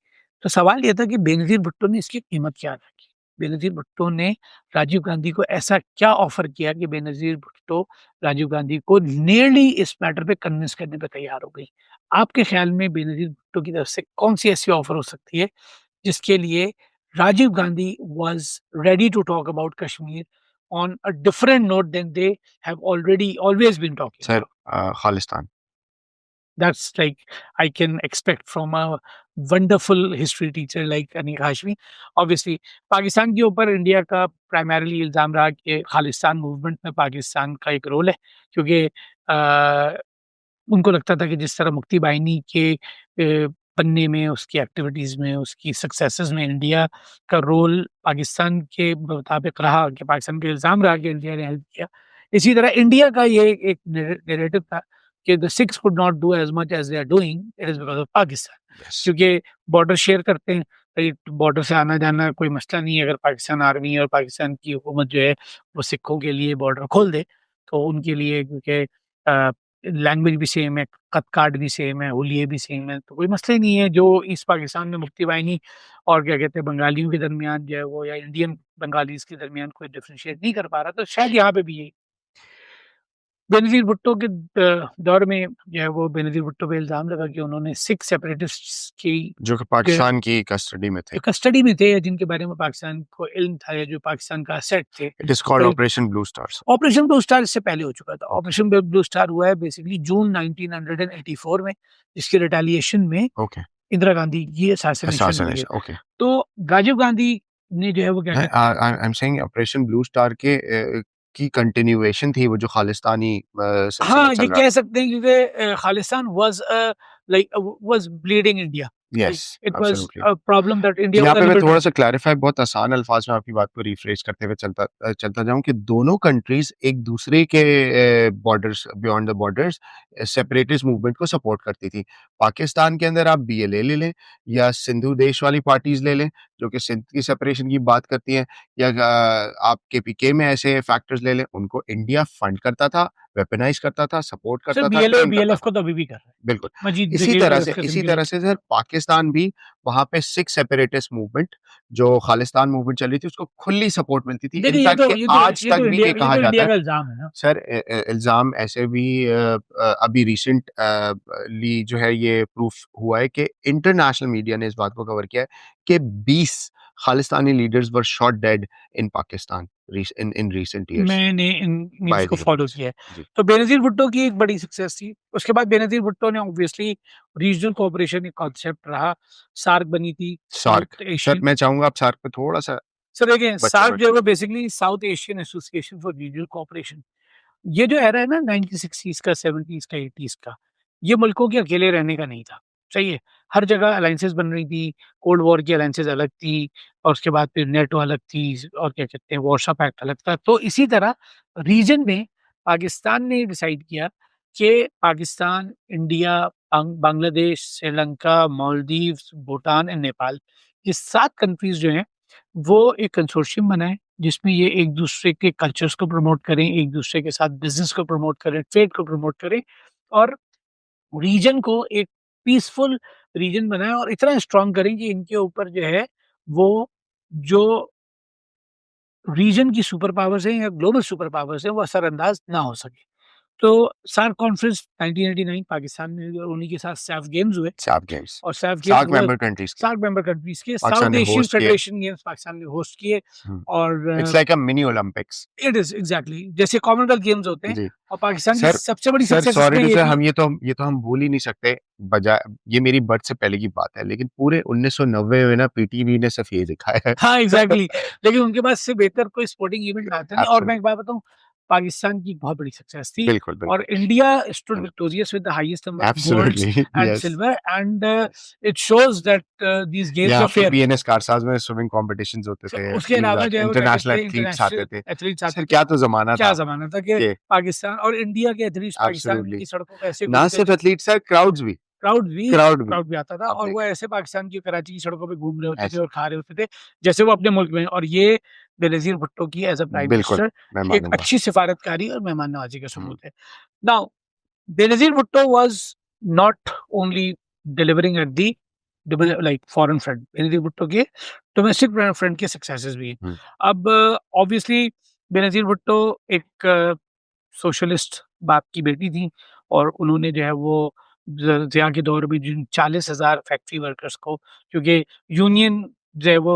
[SPEAKER 1] तो सवाल ये था कि बेनज़ीर भुट्टो ने इसकी कीमत क्या अदा की? बेनज़ीर भुट्टो ने राजीव गांधी को ऐसा क्या ऑफ़र किया कि बेनज़ीर भुट्टो राजीव गांधी को नियरली इस मैटर पे कन्विंस करने पे तैयार हो गई। आपके ख़्याल में बेनज़ीर भुट्टो की तरफ से कौन-सी ऐसी ऑफ़र हो सकती है जिसके लिए Rajiv Gandhi was ready to talk about Kashmir on a different note than they have already always been talking
[SPEAKER 2] sir
[SPEAKER 1] about.
[SPEAKER 2] Khalistan.
[SPEAKER 1] That's like I can expect from a wonderful history teacher like Anik Hashmi. Obviously, Pakistan के ऊपर India का primarily इल्ज़ाम रहा कि Khalistan movement में पाकिस्तान का एक role है, क्योंकि उनको लगता था कि जिस तरह मुक्ति बाहिनी के बनने में, उसकी एक्टिविटीज़ में, उसकी सक्सेसेस में इंडिया का रोल पाकिस्तान के मुताबिक रहा, कि पाकिस्तान का इल्ज़ाम रहा कि इंडिया ने हेल्प किया। इसी तरह इंडिया का ये एक नैरेटिव था कि the Sikhs could not do as much as they are doing, it is because of Pakistan.
[SPEAKER 2] Yes.
[SPEAKER 1] क्योंकि बॉर्डर शेयर करते हैं, भई बॉर्डर से आना-जाना कोई मसला नहीं है, अगर पाकिस्तान आर्मी और पाकिस्तान की हुकूमत जो है, वो सिखों के लिए बॉर्डर खोल दे, तो उनके लिए, क्योंकि लैंग्वेज भी सेम है, कद-काठ भी सेम है, हुलिये भी सेम है, तो कोई मसला ही नहीं है। जो ईस्ट पाकिस्तान में मुक्ति बाहिनी और क्या कहते हैं बंगालियों के दरमियान जो है वो, या इंडियन बंगालीज़ के दरमियान कोई डिफरेंशिएट नहीं कर पा रहा, तो शायद यहाँ पे भी यही बेनज़ीर भुट्टो के दौर में जो है वो बेनज़ीर भुट्टो पे इल्ज़ाम लगा कि उन्होंने सिख सेपरेटिस्ट्स की
[SPEAKER 2] जो कि
[SPEAKER 1] के
[SPEAKER 2] पाकिस्तान की कस्टडी में थे।
[SPEAKER 1] जो कस्टडी में थे, या जिनके बारे में पाकिस्तान को इल्म था, या जो पाकिस्तान का एसेट थे,
[SPEAKER 2] इट इज़ कॉल्ड
[SPEAKER 1] करीब
[SPEAKER 2] operation blue stars.
[SPEAKER 1] Operation blue star इससे पहले हो चुका था।
[SPEAKER 2] ओके,
[SPEAKER 1] ऑपरेशन ब्लू स्टार हुआ है बेसिकली जून 1984 में, जिसकी रिटेलिएशन में
[SPEAKER 2] ओके।
[SPEAKER 1] इंदिरा गांधी की असैसिनेशन हुई है।
[SPEAKER 2] Assassination, okay.
[SPEAKER 1] तो राजीव गांधी ने जो है वो क्या
[SPEAKER 2] है
[SPEAKER 1] कहते हैं,
[SPEAKER 2] I am saying operation blue star के की कंटिन्यूएशन थी वो जो खालिस्तानी सिलसिला
[SPEAKER 1] हाँ, ये
[SPEAKER 2] चल रहा
[SPEAKER 1] कह
[SPEAKER 2] था।
[SPEAKER 1] सकते हैं, क्योंकि Khalistan was bleeding India.
[SPEAKER 2] Yes,
[SPEAKER 1] like it was
[SPEAKER 2] absolutely.
[SPEAKER 1] A problem that India
[SPEAKER 2] यहाँ
[SPEAKER 1] वाज़
[SPEAKER 2] पे मैं
[SPEAKER 1] अनएबल टू,
[SPEAKER 2] थोड़ा-सा क्लैरिफ़ाई बहुत आसान अल्फ़ाज़ में आपकी बात को रिफ्रेश करते हुए चलता जाऊँ कि दोनों कंट्रीज़ एक दूसरे के borders beyond the borders separatist movement को सपोर्ट करती थी। पाकिस्तान के अंदर आप बीएलए ले लें या सिंधु देश वाली पार्टीज़ ले लें, जो कि सिंध की सेपरेशन की बात करती हैं, या आप केपीके में ऐसे फैक्टर्स ले लें, उनको इंडिया फंड करता था, वेपनाइज़ करता था, सपोर्ट
[SPEAKER 1] सर
[SPEAKER 2] करता था,
[SPEAKER 1] बीएलए
[SPEAKER 2] ट्रेन करता
[SPEAKER 1] बीएलएफ
[SPEAKER 2] था।
[SPEAKER 1] को तो अभी भी कर रहा है।
[SPEAKER 2] बिल्कुल।
[SPEAKER 1] मजीद
[SPEAKER 2] इसी
[SPEAKER 1] जलील
[SPEAKER 2] तरह
[SPEAKER 1] और
[SPEAKER 2] से
[SPEAKER 1] उसके
[SPEAKER 2] इसी
[SPEAKER 1] सिंह
[SPEAKER 2] तरह
[SPEAKER 1] लेके।
[SPEAKER 2] से सर पाकिस्तान भी वहाँ पे सिख सेपरेटिस्ट मूवमेंट जो खालिस्तान मूवमेंट चल रही थी उसको खुली सपोर्ट मिलती थी।
[SPEAKER 1] देखिए
[SPEAKER 2] इनफैक्ट कि आज तक भी ये
[SPEAKER 1] ये
[SPEAKER 2] कहा
[SPEAKER 1] तो
[SPEAKER 2] जाता
[SPEAKER 1] इंडिया
[SPEAKER 2] है
[SPEAKER 1] का इल्ज़ाम है ना।
[SPEAKER 2] सर इल्ज़ाम ऐसे भी अभी रिसेंट ली जो है ये प्रूफ हुआ है कि इंटरनेशनल मीडिया ने इस बात को कवर किया है कि 20 Khalistani leaders were shot dead in Pakistan in recent years
[SPEAKER 1] मैंने इन न्यूज़
[SPEAKER 2] बाय
[SPEAKER 1] को
[SPEAKER 2] द
[SPEAKER 1] फ़ॉलो
[SPEAKER 2] हुतीज़।
[SPEAKER 1] किया है।
[SPEAKER 2] जी।
[SPEAKER 1] तो बेनज़ीर भुट्टो की एक बड़ी सक्सेस थी। उसके बाद बेनज़ीर भुट्टो ने ऑब्वियसली रीजनल कोऑपरेशन एक कॉन्सेप्ट रहा। सार्क बनी थी,
[SPEAKER 2] सार्क।
[SPEAKER 1] South
[SPEAKER 2] sir
[SPEAKER 1] Asian.
[SPEAKER 2] मैं चाहूँगा आप सार्क पे थोड़ा-सा
[SPEAKER 1] सर देखिए,
[SPEAKER 2] बच्चे
[SPEAKER 1] सार्क
[SPEAKER 2] बैठ
[SPEAKER 1] जो है
[SPEAKER 2] के
[SPEAKER 1] वो basically south Asian association for regional cooperation. ये जो एरा है ना 1960s का, 70s का, 80s का, ये मुल्कों के अकेले रहने का नहीं था। सही है। हर जगह अलायंसेस बन रही थी, कोल्ड वॉर की अलायंसेस अलग थी और उसके बाद फिर नेटो अलग थी और क्या कहते हैं वार्शो पैक्ट अलग था। तो इसी तरह रीजन में पाकिस्तान ने डिसाइड किया कि पाकिस्तान, इंडिया, बांग्लादेश, श्रीलंका, मालदीव्स, भूटान एंड नेपाल, ये 7 कंट्रीज़ जो हैं, वो एक कंसोर्शियम बनाएँ, जिसमें ये एक-दूसरे के कल्चर्स को प्रमोट करें, एक-दूसरे के साथ बिज़नेस को प्रमोट करें, ट्रेड को प्रमोट करें और रीजन को एक पीसफुल रीजन बनाएँ और इतना स्ट्रॉन्ग करें कि इनके ऊपर जो है, वो जो रीजन की सुपर पावर्स हैं या ग्लोबल सुपर पावर्स हैं, वो असरअंदाज ना हो सके। तो सार्क कॉन्फ्रेंस 1989 पाकिस्तान में हुई और उन्हीं के साथ सैफ गेम्स हुए
[SPEAKER 2] सैफ गेम्स,
[SPEAKER 1] और SAF games
[SPEAKER 2] SAARC
[SPEAKER 1] world
[SPEAKER 2] member countries के
[SPEAKER 1] सार्क मेंबर कंट्रीज़ के
[SPEAKER 2] पाकिस्तान
[SPEAKER 1] साउथ
[SPEAKER 2] ने
[SPEAKER 1] एशियन
[SPEAKER 2] होस्ट किए।
[SPEAKER 1] फेडरेशन गेम्स पाकिस्तान ने होस्ट किए
[SPEAKER 2] हुँ,
[SPEAKER 1] और
[SPEAKER 2] it's like a mini olympics.
[SPEAKER 1] It is exactly जैसे कॉमनवेल्थ गेम्स होते हैं
[SPEAKER 2] जी।
[SPEAKER 1] और पाकिस्तान की
[SPEAKER 2] सर
[SPEAKER 1] सबसे बड़ी
[SPEAKER 2] सर
[SPEAKER 1] सक्सेस
[SPEAKER 2] सॉरी
[SPEAKER 1] इसमें
[SPEAKER 2] टू
[SPEAKER 1] ये
[SPEAKER 2] से
[SPEAKER 1] थी।
[SPEAKER 2] हम भूल ही नहीं सकते, बजाय ये मेरी बर्थ से पहले की बात है, लेकिन पूरे 1990 में ना पीटीवी ने सिर्फ ये दिखाया है।
[SPEAKER 1] हाँ, एग्ज़ैक्टली लेकिन उनके पास इससे बेहतर कोई स्पोर्टिंग इवेंट आता नहीं और मैं
[SPEAKER 2] एब्सोल्यूटली,
[SPEAKER 1] एक बात बताऊँ, पाकिस्तान की एक बहुत बड़ी सक्सेस थी
[SPEAKER 2] बिल्कुल,
[SPEAKER 1] और
[SPEAKER 2] बिल्कुल।
[SPEAKER 1] इंडिया स्टूड
[SPEAKER 2] हुँ,
[SPEAKER 1] victorious with the highest number of golds
[SPEAKER 2] absolutely
[SPEAKER 1] and
[SPEAKER 2] yes.
[SPEAKER 1] Silver and it shows that these games
[SPEAKER 2] यहाँ
[SPEAKER 1] वर
[SPEAKER 2] पे
[SPEAKER 1] फेयर।
[SPEAKER 2] पीएनएस कारसाज में स्विमिंग कॉम्पिटिशन्स होते
[SPEAKER 1] स
[SPEAKER 2] थे,
[SPEAKER 1] उसके अलावा जो है वो क्या
[SPEAKER 2] इंटरनेशनल
[SPEAKER 1] कहते हैं
[SPEAKER 2] एथलीट्स आते
[SPEAKER 1] इंटरनेशनल
[SPEAKER 2] थे।
[SPEAKER 1] एथलीट्स आते
[SPEAKER 2] सर
[SPEAKER 1] थे।
[SPEAKER 2] क्या तो ज़माना
[SPEAKER 1] क्या
[SPEAKER 2] था
[SPEAKER 1] ज़माना था कि
[SPEAKER 2] कि
[SPEAKER 1] पाकिस्तान और इंडिया के एथलीट्स पाकिस्तान
[SPEAKER 2] एब्सोल्यूटली
[SPEAKER 1] की सड़कों पे ऐसे
[SPEAKER 2] ना
[SPEAKER 1] घूमते
[SPEAKER 2] सिर्फ
[SPEAKER 1] थे,
[SPEAKER 2] एथलीट्स सर, क्राउड भी।
[SPEAKER 1] क्राउड भी आता था
[SPEAKER 2] आप
[SPEAKER 1] और वो
[SPEAKER 2] देखिए,
[SPEAKER 1] ऐसे पाकिस्तान की कराची की सड़कों पे घूम रहे होते थे
[SPEAKER 2] ऐसे
[SPEAKER 1] और खा रहे होते थे, जैसे वो अपने मुल्क में हैं और ये बेनज़ीर भुट्टो की एज़ अ प्राइम
[SPEAKER 2] बिल्कुल,
[SPEAKER 1] मिनिस्टर
[SPEAKER 2] मैं
[SPEAKER 1] एक
[SPEAKER 2] मानूँगा।
[SPEAKER 1] अच्छी सिफ़ारतकारी और मेहमान नवाज़ी का
[SPEAKER 2] हुँ,
[SPEAKER 1] सबूत है। Now Benazir Bhutto was not only delivering at the like foreign front, Benazir Bhutto के डोमेस्टिक फ्रंट के सक्सेसेस भी हैं।
[SPEAKER 2] हुँ,
[SPEAKER 1] अब ऑब्वियसली बेनज़ीर भुट्टो एक सोशलिस्ट बाप की बेटी थी और उन्होंने जो है वो ज़िया के दौर में जिन 40,000 फैक्ट्री वर्कर्स को, क्योंकि यूनियन जो है वो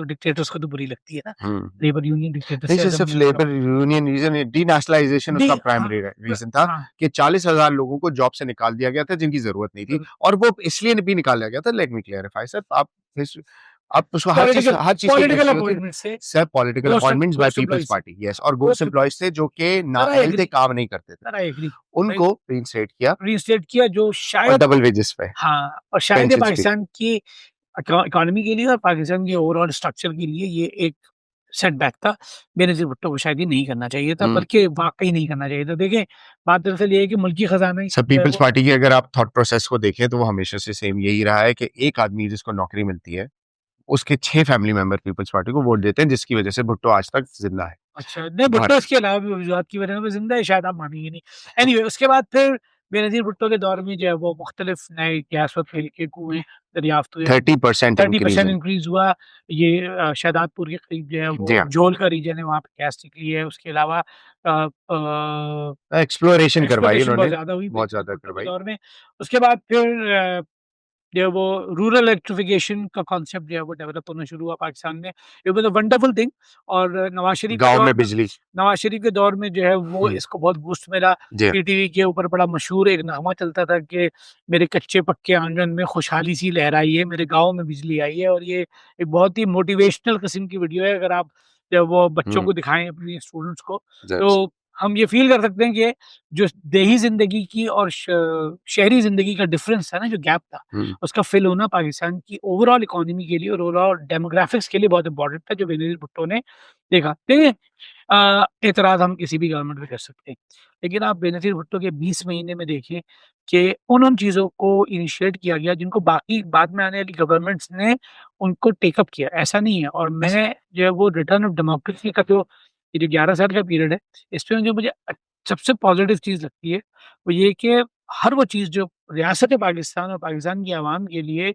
[SPEAKER 1] डिक्टेटर्स को तो बुरी लगती है ना,
[SPEAKER 2] हुँ।
[SPEAKER 1] लेबर यूनियन डिक्टेटर
[SPEAKER 2] नहीं
[SPEAKER 1] से
[SPEAKER 2] सर,
[SPEAKER 1] ऐसा
[SPEAKER 2] सिर्फ
[SPEAKER 1] नहीं होता।
[SPEAKER 2] लेबर यूनियन रीज़न है, डीनेशनलाइज़ेशन
[SPEAKER 1] डी
[SPEAKER 2] उसका
[SPEAKER 1] हाँ,
[SPEAKER 2] प्राइमरी रीज़न था
[SPEAKER 1] हाँ,
[SPEAKER 2] कि 40,000 लोगों को जॉब से निकाल दिया गया था जिनकी ज़रूरत नहीं थी और वो इसलिए भी निकाला गया था, लेट मी क्लैरिफाई सर, आप उसको
[SPEAKER 1] पॉलिटिकल
[SPEAKER 2] हर चीज़ की
[SPEAKER 1] पॉलिटिकल
[SPEAKER 2] हिस्ट्री होती है।
[SPEAKER 1] अपॉइंटमेंट से
[SPEAKER 2] sir political appointments by
[SPEAKER 1] ghost
[SPEAKER 2] peoples
[SPEAKER 1] employees
[SPEAKER 2] party, yes, और घोस्ट
[SPEAKER 1] घोस्ट
[SPEAKER 2] एम्प्लॉइज़ थे जो कि
[SPEAKER 1] सर आई
[SPEAKER 2] नाअहल थे,
[SPEAKER 1] एग्री
[SPEAKER 2] काम नहीं करते थे।
[SPEAKER 1] सर आई एग्री राइट
[SPEAKER 2] उनको रिइंस्टेट किया
[SPEAKER 1] रीइंस्टेट किया जो
[SPEAKER 2] और
[SPEAKER 1] शायद
[SPEAKER 2] डबल वेजेस पे,
[SPEAKER 1] हाँ, और शायद ये
[SPEAKER 2] पेंशन्स भी।
[SPEAKER 1] पाकिस्तान की इकोनॉमी के लिए और पाकिस्तान के ओवरऑल स्ट्रक्चर के लिए ये एक सेटबैक था। बेनज़ीर भुट्टो को शायद ये नहीं करना चाहिए था,
[SPEAKER 2] हुँ।
[SPEAKER 1] बल्कि वाक़ई नहीं करना चाहिए था। देखें, बात दरअसल ये है कि मुल्की खज़ाना ही
[SPEAKER 2] सर
[SPEAKER 1] जो है
[SPEAKER 2] पीपल्स
[SPEAKER 1] वो
[SPEAKER 2] पार्टी की अगर आप थॉट प्रोसेस को देखें तो वो हमेशा से सेम यही रहा है कि एक आदमी जिसको नौकरी मिलती है, उसके 6 फैमिली मेंबर पीपल्स पार्टी को वोट देते हैं, जिसकी वजह से भुट्टो आज तक ज़िंदा है।
[SPEAKER 1] अच्छा, नहीं
[SPEAKER 2] और
[SPEAKER 1] भुट्टो इसके अलावा भी वज़ूहात की वजह से ज़िंदा है, शायद आप मानेंगे नहीं। एनीवे उसके बाद फिर बेनज़ीर भुट्टो के दौर में जो है वो मुख्तलिफ नए गैस और तेल के कुएँ दरियाफ़्त हुए।
[SPEAKER 2] 30% इंक्रीज़
[SPEAKER 1] 30%
[SPEAKER 2] इन,
[SPEAKER 1] इंक्रीज़ हुआ। ये शहदादपुर के करीब जो है
[SPEAKER 2] जी
[SPEAKER 1] वो
[SPEAKER 2] हाँ,
[SPEAKER 1] जोल का रीजन है, वहाँ पे गैस निकली है। उसके अलावा
[SPEAKER 2] एक्सप्लोरेशन करवाई
[SPEAKER 1] एक्सप्लोरेशन बहुत
[SPEAKER 2] उन्होंने,
[SPEAKER 1] ज़्यादा हुई
[SPEAKER 2] बहुत
[SPEAKER 1] बेनज़ीर
[SPEAKER 2] ज़्यादा
[SPEAKER 1] भुट्टो के
[SPEAKER 2] करवाई।
[SPEAKER 1] दौर में। उसके बाद फिर जो है वो रूरल इलेक्ट्रिफिकेशन का कॉन्सेप्ट जो है वो डेवलप होना शुरू हुआ पाकिस्तान में। It was a wonderful thing और
[SPEAKER 2] गाँव में बिजली।
[SPEAKER 1] नवाज़ शरीफ के दौर में जो है वो
[SPEAKER 2] हुँ,
[SPEAKER 1] इसको बहुत बूस्ट मिला।
[SPEAKER 2] जी हाँ,
[SPEAKER 1] पीटीवी के ऊपर बड़ा मशहूर एक नामा चलता था कि मेरे कच्चे पक्के आंगन में खुशहाली सी लहराई है, मेरे गाँव में बिजली आई है और ये एक बहुत ही मोटिवेशनल किस्म की वीडियो है। अगर आप जब वो बच्चों
[SPEAKER 2] हुँ,
[SPEAKER 1] को दिखाएँ अपने स्टूडेंट्स को,
[SPEAKER 2] ज़रूर सर।
[SPEAKER 1] तो हम ये फ़ील कर सकते हैं कि जो देही ज़िंदगी की और शहरी ज़िंदगी का डिफ़रेंस है ना, जो गैप था,
[SPEAKER 2] हुँ,
[SPEAKER 1] उसका फ़िल होना पाकिस्तान की ओवरऑल इकोनॉमी के लिए और ओवरऑल डेमोग्राफिक्स के लिए बहुत इम्पोर्टेंट था, जो बेनज़ीर भुट्टो ने देखा। देखिए एतराज़ हम किसी भी गवर्नमेंट पे कर सकते हैं, लेकिन आप बेनज़ीर भुट्टो के 20 महीने में देखिए कि उन चीज़ों को इनिशिएट किया गया, जिनको बाकी बाद में आने वाली गवर्नमेंट्स ने उनको टेक अप किया, ऐसा नहीं है। और मैं जो है वो रिटर्न ऑफ डेमोक्रेसी का जो ये जो 11 साल का पीरियड है, इसमें जो मुझे सबसे पॉज़िटिव चीज़ लगती है, वो ये कि हर वो चीज़ जो रियासत पाकिस्तान और पाकिस्तान की आवाम के लिए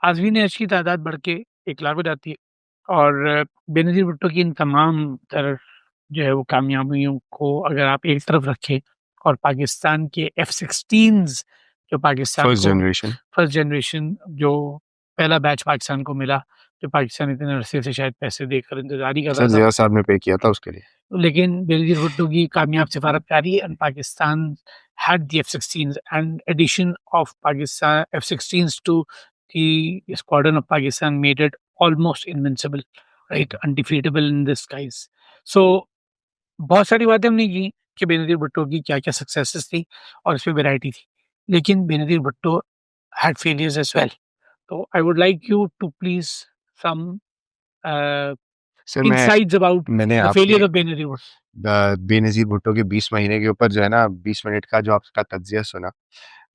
[SPEAKER 1] हाज़रीन अर्श की तादाद बढ़ के 1 लाख हो जाती है और बेनज़ीर भुट्टो की इन तमाम तर जो है वो कामयाबियों को अगर आप एक तरफ रखें और पाकिस्तान के F-16s जो पाकिस्तान
[SPEAKER 2] फर्स्ट
[SPEAKER 1] को
[SPEAKER 2] जनरेशन।
[SPEAKER 1] फर्स्ट जनरेशन जो पहला बैच पाकिस्तान को मिला, जो पाकिस्तान इतने अरसे से शायद पैसे देकर इंतज़ार ही कर
[SPEAKER 2] सर
[SPEAKER 1] रहा था।
[SPEAKER 2] ज़िया साहब ने पे किया था उसके लिए।
[SPEAKER 1] लेकिन बेनज़ीर भुट्टो की कामयाब सिफ़ारतकारी and Pakistan had the F-16s and addition of Pakistan F-16s to the squadron of Pakistan made it almost invincible, right? Undefeatable in the skies. So बहुत सारी बातें हमने की कि बेनज़ीर भुट्टो की क्या-क्या सक्सेसेस थी और इसमें वैरायटी थी। लेकिन Benazir Bhutto had failures as well. So I would like you to please some uh,
[SPEAKER 2] sir
[SPEAKER 1] insights about
[SPEAKER 2] मैंने
[SPEAKER 1] the
[SPEAKER 2] आपके
[SPEAKER 1] failure of Benazir Bhutto.
[SPEAKER 2] Benazir Bhutto के 20 महीने के ऊपर जो है ना 20 मिनट का जो आपका तज्ज़िया सुना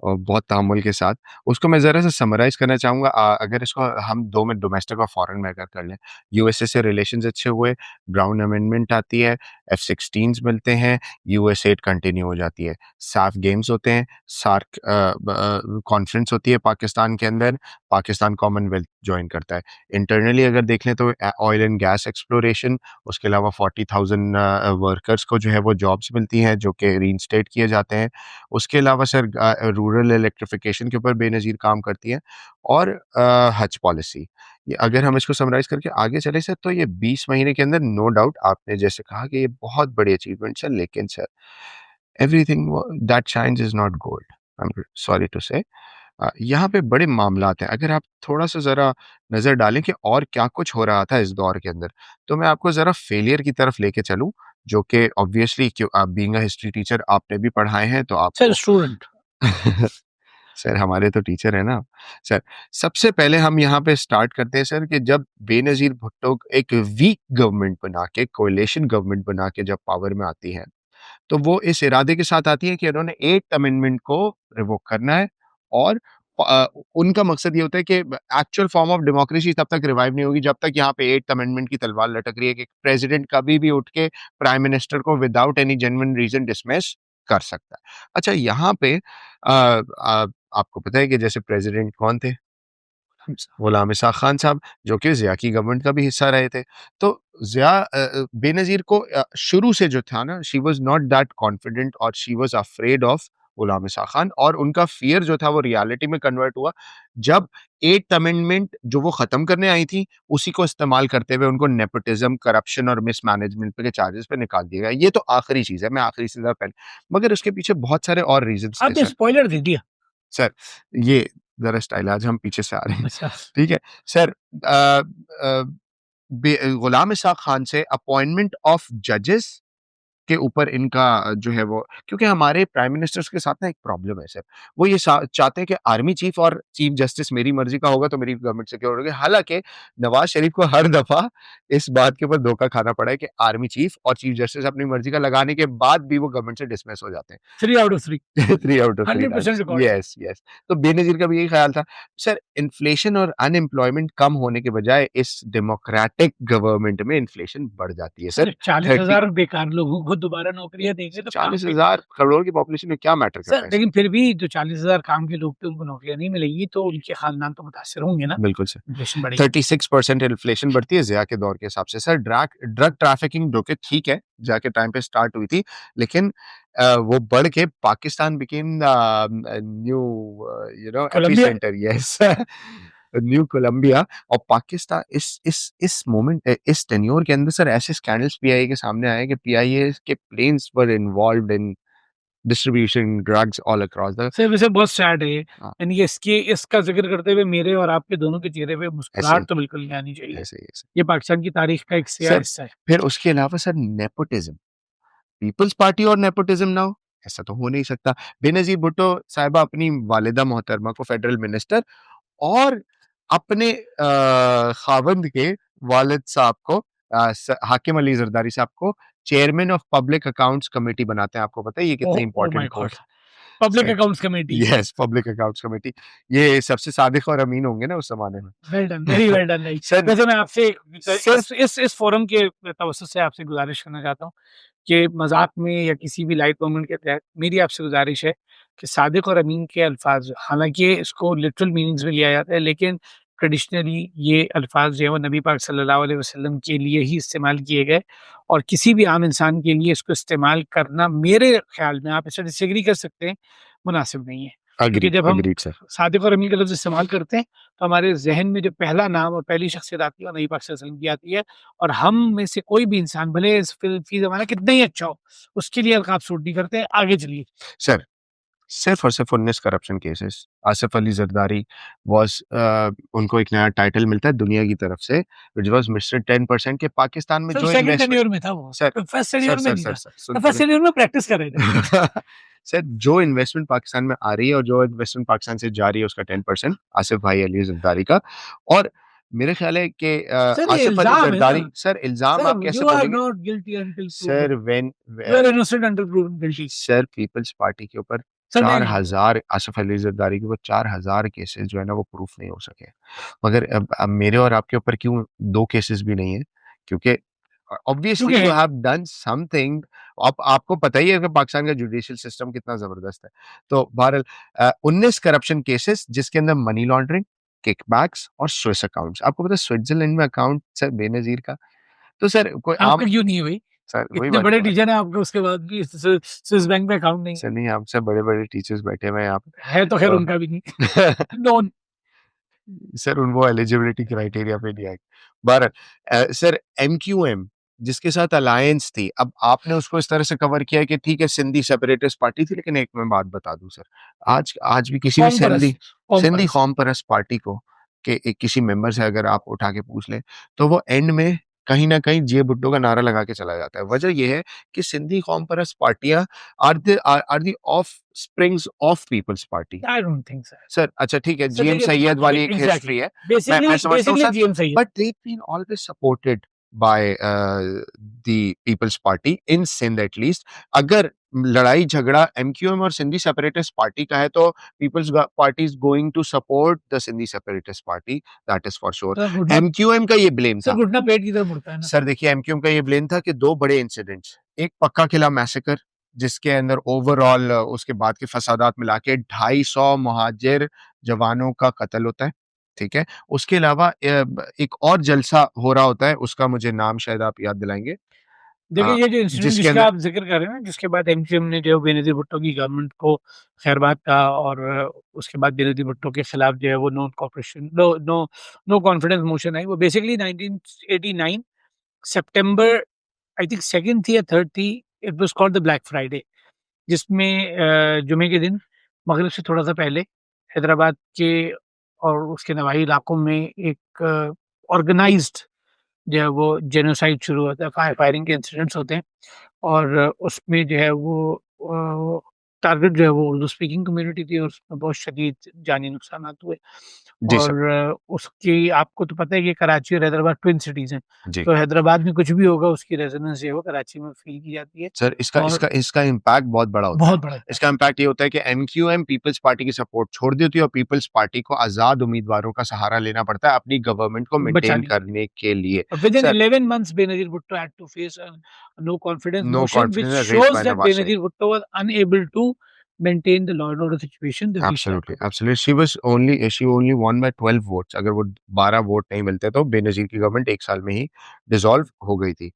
[SPEAKER 2] और बहुत तअम्मुल के साथ, उसको मैं ज़रा-सा समराइज़ करना चाहूँगा। अगर इसको हम 2 में डोमेस्टिक और फ़ॉरेन में अगर कर लें, यूएसए से रिलेशंस अच्छे हुए, ब्राउन अमेंडमेंट आती है, F-16s मिलते हैं, यूएस-8 कंटिन्यू हो जाती है, साफ गेम्स होते हैं, सार्क कॉन्फ्रेंस होती है पाकिस्तान के अंदर, पाकिस्तान कॉमनवेल्थ जॉइन करता है। इंटरनली अगर देख लें तो ऑयल एंड गैस एक्सप्लोरेशन, उसके अलावा 40,000 वर्कर्स को जो है वो जॉब्स मिलती हैं, जो कि रीइंस्टेट किए जाते हैं। उसके अलावा सर रूरल इलेक्ट्रिफिकेशन के ऊपर बेनज़ीर काम करती है और हज पॉलिसी। ये अगर हम इसको समराइज़ करके आगे चले सर, तो ये 20 महीने के अंदर नो डाउट आपने जैसे कहा कि ये बहुत बड़ी अचीवमेंट्स है, लेकिन sir everything that shines is not gold, I am sorry to say. यहाँ पे बड़े मामलात हैं। अगर आप थोड़ा-सा ज़रा नज़र डालें कि और क्या कुछ हो रहा था इस दौर के अंदर, तो मैं आपको ज़रा फेलियर की तरफ लेके चलूँ, जो कि ऑब्वियसली क्यों आप बीइंग अ हिस्ट्री टीचर आपने भी पढ़ाए हैं, तो
[SPEAKER 1] Sir,
[SPEAKER 2] आपको
[SPEAKER 1] student.
[SPEAKER 2] सर हमारे तो टीचर हैं ना। सर, सबसे पहले हम यहाँ पे स्टार्ट करते हैं सर कि जब बेनज़ीर भुट्टो एक वीक गवर्नमेंट बना के, कोएलिशन गवर्नमेंट बना के जब पावर में आती है, तो वो इस इरादे के साथ आती है कि उन्होंने 8th अमेंडमेंट को रिवोक करना है और उनका मकसद ये होता है कि एक्चुअल फॉर्म ऑफ डेमोक्रेसी तब तक रिवाइव नहीं होगी जब तक यहाँ पे 8th अमेंडमेंट की तलवार लटक रही है कि प्रेसिडेंट कभी भी उठ के प्राइम मिनिस्टर को without any genuine reason dismiss कर सकता है। अच्छा यहाँ पे आपको पता है कि जैसे प्रेसिडेंट कौन थे? गुलाम इसाक खान साहब, जो कि ज़िया की गवर्नमेंट का भी हिस्सा रहे थे। तो ज़िया बेनज़ीर को शुरू से जो था ना, she was not that confident और she was afraid of Ghulam Ishaq Khan, और उनका फ़ियर जो था वो रियलिटी में कन्वर्ट हुआ जब 8th अमेंडमेंट जो वो ख़त्म करने आई थी, उसी को इस्तेमाल करते हुए उनको नेपोटिज़्म, करप्शन और मिसमैनेजमेंट के चार्जेस पे निकाल दिया गया। ये तो आखिरी चीज़ है, मैं आखिरी से ज़रा पहले, मगर उसके पीछे बहुत सारे और रीज़न्स थे
[SPEAKER 1] आपने
[SPEAKER 2] सर।
[SPEAKER 1] स्पॉइलर दे दिया।
[SPEAKER 2] सर, ये ज़रा स्टाइल आज हम पीछे से आ रहे हैं,
[SPEAKER 1] अच्छा।
[SPEAKER 2] ठीक है? सर अ, गुलाम इसाक खान से अपॉइंटमेंट ऑफ जजेस के ऊपर इनका जो है वो, क्योंकि हमारे प्राइम मिनिस्टर्स के साथ ना एक प्रॉब्लम है सर, वो ये चाहते हैं कि आर्मी चीफ और चीफ जस्टिस मेरी मर्जी का होगा तो मेरी गवर्नमेंट सिक्योर होगी। हालाँकि नवाज़ शरीफ को हर दफ़ा इस बात के ऊपर धोखा खाना पड़ा है कि आर्मी चीफ और चीफ जस्टिस अपनी मर्जी का लगाने के बाद भी वो गवर्नमेंट से डिसमिस हो जाते हैं।
[SPEAKER 1] 3 out of 3,
[SPEAKER 2] 3 out of 3
[SPEAKER 1] 100%
[SPEAKER 2] times.
[SPEAKER 1] Recorded.
[SPEAKER 2] Yes, yes. तो बेनज़ीर का भी यही ख़्याल था। सर, इन्फ्लेशन और अनएम्प्लॉयमेंट कम होने के बजाय इस डेमोक्रेटिक गवर्नमेंट में इन्फ्लेशन बढ़ जाती है सर।
[SPEAKER 1] सर
[SPEAKER 2] 30
[SPEAKER 1] 40,000 बेकार लोगों को दोबारा नौकरियाँ देंगे तो कहाँ पे?
[SPEAKER 2] 40,000 करोड़ की पॉपुलेशन में क्या मैटर
[SPEAKER 1] सर
[SPEAKER 2] करता है सर?
[SPEAKER 1] लेकिन फिर भी जो 40,000 काम के लोग थे उनको नौकरियाँ नहीं मिलेंगी तो उनके खानदान तो मुतासिर होंगे ना,
[SPEAKER 2] बिल्कुल सर।
[SPEAKER 1] इन्फ्लेशन बढ़ेगी।
[SPEAKER 2] 36% इन्फ्लेशन बढ़ती है ज़िया के दौर के हिसाब से। सर ड्रग ड्रग ट्रैफिकिंग जो कि ठीक है, ज़िया के टाइम पे स्टार्ट हुई थी, लेकिन वो बढ़ के Pakistan became new
[SPEAKER 1] Colombia.
[SPEAKER 2] Epicenter, yes. New Colombia. और पाकिस्तान इस मोमेंट इस टेन्योर के अंदर सर ऐसे स्कैंडल्स पीआईए के सामने आए कि पीआईए के planes were involved in distribution drugs all across the.
[SPEAKER 1] Sir वैसे बहुत सैड है ये।
[SPEAKER 2] हाँ,
[SPEAKER 1] यानी कि इसका ज़िक्र करते हुए मेरे और आपके दोनों के चेहरे पे
[SPEAKER 2] ऐसे
[SPEAKER 1] मुस्कुराहट तो बिल्कुल नहीं आनी चाहिए।
[SPEAKER 2] ऐसे ही ऐसे।
[SPEAKER 1] ये पाकिस्तान की तारीख का एक स्याह
[SPEAKER 2] सर,
[SPEAKER 1] हिस्सा है।
[SPEAKER 2] फिर उसके अलावा सर नेपोटिज़्म, पीपल्स पार्टी और नेपोटिज़्म ना हो, ऐसा तो हो नहीं सकता। बेनज़ीर भुट्टो साहिबा अपनी वालिदा मोहतरमा को फेडरल मिनिस्टर और अपने खावंद के वालिद साहब को हाकिम अली जरदारी साहब को chairman of public accounts committee बनाते हैं। आपको पता है ये
[SPEAKER 1] ओह!
[SPEAKER 2] कितनी
[SPEAKER 1] oh my
[SPEAKER 2] important
[SPEAKER 1] God!
[SPEAKER 2] Post?
[SPEAKER 1] Public
[SPEAKER 2] sir,
[SPEAKER 1] accounts committee.
[SPEAKER 2] Yes, public accounts committee. ये सबसे सादिक और अमीन होंगे ना उस ज़माने में।
[SPEAKER 1] Well done, very well done भाई।
[SPEAKER 2] सर,
[SPEAKER 1] वैसे मैं आपसे
[SPEAKER 2] सिर्फ
[SPEAKER 1] इस फ़ोरम के तवज्जुह से आपसे गुज़ारिश करना चाहता हूँ कि मज़ाक में या किसी भी लाइट मोमेंट के तहत मेरी आपसे गुज़ारिश है कि सादिक और अमीन के अल्फ़ाज़, हालाँकि इसको लिटरल मीनिंग्स में लिया जाता है, लेकिन ट्रेडिशनली ये अल्फ़ाज़ जो है वो नबी पाक सल्लल्लाहु अलैहि वसल्लम के लिए ही इस्तेमाल किए गए और किसी भी आम इंसान के लिए इसको इस्तेमाल करना मेरे ख़्याल में, आप इससे डिसएग्री कर सकते हैं, मुनासिब नहीं है। क्योंकि
[SPEAKER 2] एग्रीड,
[SPEAKER 1] जब हम
[SPEAKER 2] एग्रीड सर।
[SPEAKER 1] सादिक और अमीन का लफ्ज़ इस्तेमाल करते हैं, तो हमारे ज़हन में जो पहला नाम और पहली शख्सियत आती है वो नबी पाक सल्लल्लाहु अलैहि वसल्लम की आती है और हम में से कोई भी इंसान भले इस फ़ी ज़माना कितना ही अच्छा हो, उसके लिए अलक़ाब सूट नहीं करते। आगे चलिए।
[SPEAKER 2] सर, सिर्फ और सिर्फ 19 corruption cases. Asif Ali Zardari was उनको एक नया टाइटल मिलता है दुनिया की तरफ से, व्हिच वाज़ मिस्टर 10% के पाकिस्तान में
[SPEAKER 1] सर
[SPEAKER 2] जो
[SPEAKER 1] सेकंड
[SPEAKER 2] इन्वेस्टमेंट।
[SPEAKER 1] टेन्योर में था वो,
[SPEAKER 2] सर,
[SPEAKER 1] फर्स्ट
[SPEAKER 2] सर,
[SPEAKER 1] टेन्योर में
[SPEAKER 2] सर,
[SPEAKER 1] नहीं
[SPEAKER 2] सर,
[SPEAKER 1] था।
[SPEAKER 2] सर, सुन
[SPEAKER 1] तो
[SPEAKER 2] तो
[SPEAKER 1] फर्स्ट
[SPEAKER 2] लें।
[SPEAKER 1] टेन्योर में प्रैक्टिस कर रहे थे।
[SPEAKER 2] सर जो इन्वेस्टमेंट पाकिस्तान में आ रही है और जो इन्वेस्टमेंट पाकिस्तान से जा रही है उसका 10% आसिफ भाई अली जरदारी का। और मेरे ख्याल है कि
[SPEAKER 1] सर ये
[SPEAKER 2] आसिफ अली
[SPEAKER 1] इल्जाम है ना।
[SPEAKER 2] जरदारी, सर इल्जाम आप
[SPEAKER 1] सर
[SPEAKER 2] कैसे
[SPEAKER 1] यू आर
[SPEAKER 2] बोलेंगे?
[SPEAKER 1] Not guilty until
[SPEAKER 2] sir
[SPEAKER 1] proven,
[SPEAKER 2] when
[SPEAKER 1] you are innocent until proven guilty.
[SPEAKER 2] Sir peoples party के ऊपर
[SPEAKER 1] सर नहीं
[SPEAKER 2] चार
[SPEAKER 1] नहीं,
[SPEAKER 2] हजार आसिफ अली जरदारी के ऊपर 4,000 केसेस जो है ना वो प्रूफ नहीं हो सके। मगर अब मेरे और आपके ऊपर क्यों 2 केसेस भी नहीं है? क्योंकि ऑब्वियसली
[SPEAKER 1] क्योंकि
[SPEAKER 2] यू हैव डन समथिंग। आपको पता ही है कि पाकिस्तान का जुडिशियल सिस्टम कितना ज़बरदस्त है। तो बहरहाल 19 करप्शन केसेस जिसके अंदर मनी लॉन्ड्रिंग, किकबैक्स और स्विस अकाउंट्स। आपको पता है स्विट्ज़रलैंड में अकाउंट सर बेनज़ीर का। तो सर कोई आम
[SPEAKER 1] आपका क्यों नहीं है भाई?
[SPEAKER 2] सर वही
[SPEAKER 1] इतने
[SPEAKER 2] बात
[SPEAKER 1] बड़े
[SPEAKER 2] है।
[SPEAKER 1] टीचर हैं आपके, उसके बाद भी स्विस बैंक में अकाउंट नहीं
[SPEAKER 2] सर नहीं आपसे बड़े-बड़े टीचर्स बैठे हुए हैं यहाँ
[SPEAKER 1] है, तो खैर
[SPEAKER 2] पे।
[SPEAKER 1] उनका भी नहीं। नोन।
[SPEAKER 2] सर उन वो एलिजिबिलिटी क्राइटेरिया पे नहीं आएगी। बहरहाल सर एमक्यूएम जिसके साथ अलायंस थी, अब आपने उसको इस तरह से कवर किया है कि ठीक है सिंधी सेपरेटिस्ट पार्टी थी, लेकिन एक मैं बात बता दूँ सर, आज आज भी किसी भी
[SPEAKER 1] कौम परस्त, कौम
[SPEAKER 2] सिंधी
[SPEAKER 1] परस्त।
[SPEAKER 2] कौम परस्त पार्टी को के एक किसी मेंबर से अगर आप उठा के पूछ लें, तो वो एंड में कहीं न कहीं जे भुट्टो का नारा लगा के चला जाता है। वजह ये है कि सिंधी कौम परस्त पार्टियाँ are the offsprings of peoples party.
[SPEAKER 1] I don't think sir.
[SPEAKER 2] Sir अच्छा ठीक है,
[SPEAKER 1] सर
[SPEAKER 2] जीएम
[SPEAKER 1] देखिए,
[SPEAKER 2] सैयद वाली एक
[SPEAKER 1] एग्जैक्टली,
[SPEAKER 2] हिस्ट्री है। मैं
[SPEAKER 1] बेसिकली
[SPEAKER 2] समझता हूँ
[SPEAKER 1] बेसिकली
[SPEAKER 2] सर,
[SPEAKER 1] जीएम सही है।
[SPEAKER 2] But they've been always supported by the People's Party in Sindh at least। अगर लड़ाई झगड़ा एमक्यूएम और सिंधी सेपरेटिस्ट पार्टी का है तो peoples party is going to support the Sindhi separatist party, that is for sure.
[SPEAKER 1] Sir घुटना,
[SPEAKER 2] एमक्यूएम का ये ब्लेम
[SPEAKER 1] सर
[SPEAKER 2] था।
[SPEAKER 1] घुटना पेट की तरफ मुड़ता है ना।
[SPEAKER 2] सर देखिए एमक्यूएम का ये ब्लेम था कि 2 बड़े इंसिडेंट्स, एक पक्का किला मैसेकर जिसके अंदर ओवरऑल उसके बाद के फसादात मिला के 250 मुहाजिर जवानों का कत्ल होता है, ठीक है? उसके अलावा एक और जलसा हो रहा होता है, उसका मुझे नाम शायद आप याद दिलाएँगे।
[SPEAKER 1] देखिए ये जो इंसिडेंट
[SPEAKER 2] जिसके
[SPEAKER 1] जिसका
[SPEAKER 2] अंदर
[SPEAKER 1] आप ज़िक्र कर रहे हैं ना, जिसके बाद एमक्यूएम ने जो बेनज़ीर भुट्टो की गवर्नमेंट को खैरबाद कहा, और उसके बाद बेनज़ीर भुट्टो के खिलाफ जो है वो no cooperation, no confidence motion आई। वो basically 1989 September, I think 2nd थी या 3rd थी, it was called the black Friday, जिसमें जुमे के दिन मगरिब से थोड़ा-सा पहले हैदराबाद के और उसके नवाही इलाकों में एक ऑर्गेनाइज़्ड जो है वो जेनोसाइड शुरू होता है, फायरिंग के इंसिडेंट्स होते हैं, और उसमें जो है वो टारगेट जो है वो उर्दू स्पीकिंग कम्युनिटी थी, और उसमें बहुत शदीद जानी नुकसानात हुए।
[SPEAKER 2] जी सर,
[SPEAKER 1] और उसकी आपको तो पता है कि कराची और हैदराबाद ट्विन सिटीज़ हैं,
[SPEAKER 2] जी।
[SPEAKER 1] तो हैदराबाद में कुछ भी होगा उसकी रेजोनेंस जो है वो कराची में फ़ील की जाती है।
[SPEAKER 2] सर इसका
[SPEAKER 1] और
[SPEAKER 2] इसका इसका इम्पैक्ट बहुत बड़ा होता है।
[SPEAKER 1] बहुत बड़ा इम्पैक्ट
[SPEAKER 2] इसका इम्पैक्ट ये होता है कि एमक्यूएम पीपल्स पार्टी की सपोर्ट छोड़ देती है और पीपल्स पार्टी को आज़ाद उम्मीदवारों का सहारा लेना पड़ता है अपनी गवर्नमेंट को मेंटेन
[SPEAKER 1] बचाने के लिए।
[SPEAKER 2] करने के लिए।
[SPEAKER 1] Within
[SPEAKER 2] sir
[SPEAKER 1] 11 months, Benazir Bhutto had to face a no confidence
[SPEAKER 2] no
[SPEAKER 1] motion, which
[SPEAKER 2] confidence raised
[SPEAKER 1] shows
[SPEAKER 2] by
[SPEAKER 1] that
[SPEAKER 2] Nawaz Sharif.
[SPEAKER 1] Benazir Bhutto was unable to maintain the law and order situation that he strive
[SPEAKER 2] absolutely,
[SPEAKER 1] to do.
[SPEAKER 2] Absolutely she only one by 12 votes. अगर वो 12 vote नहीं मिलते तो बेनज़ीर की government 1 साल में ही dissolve हो गई थी।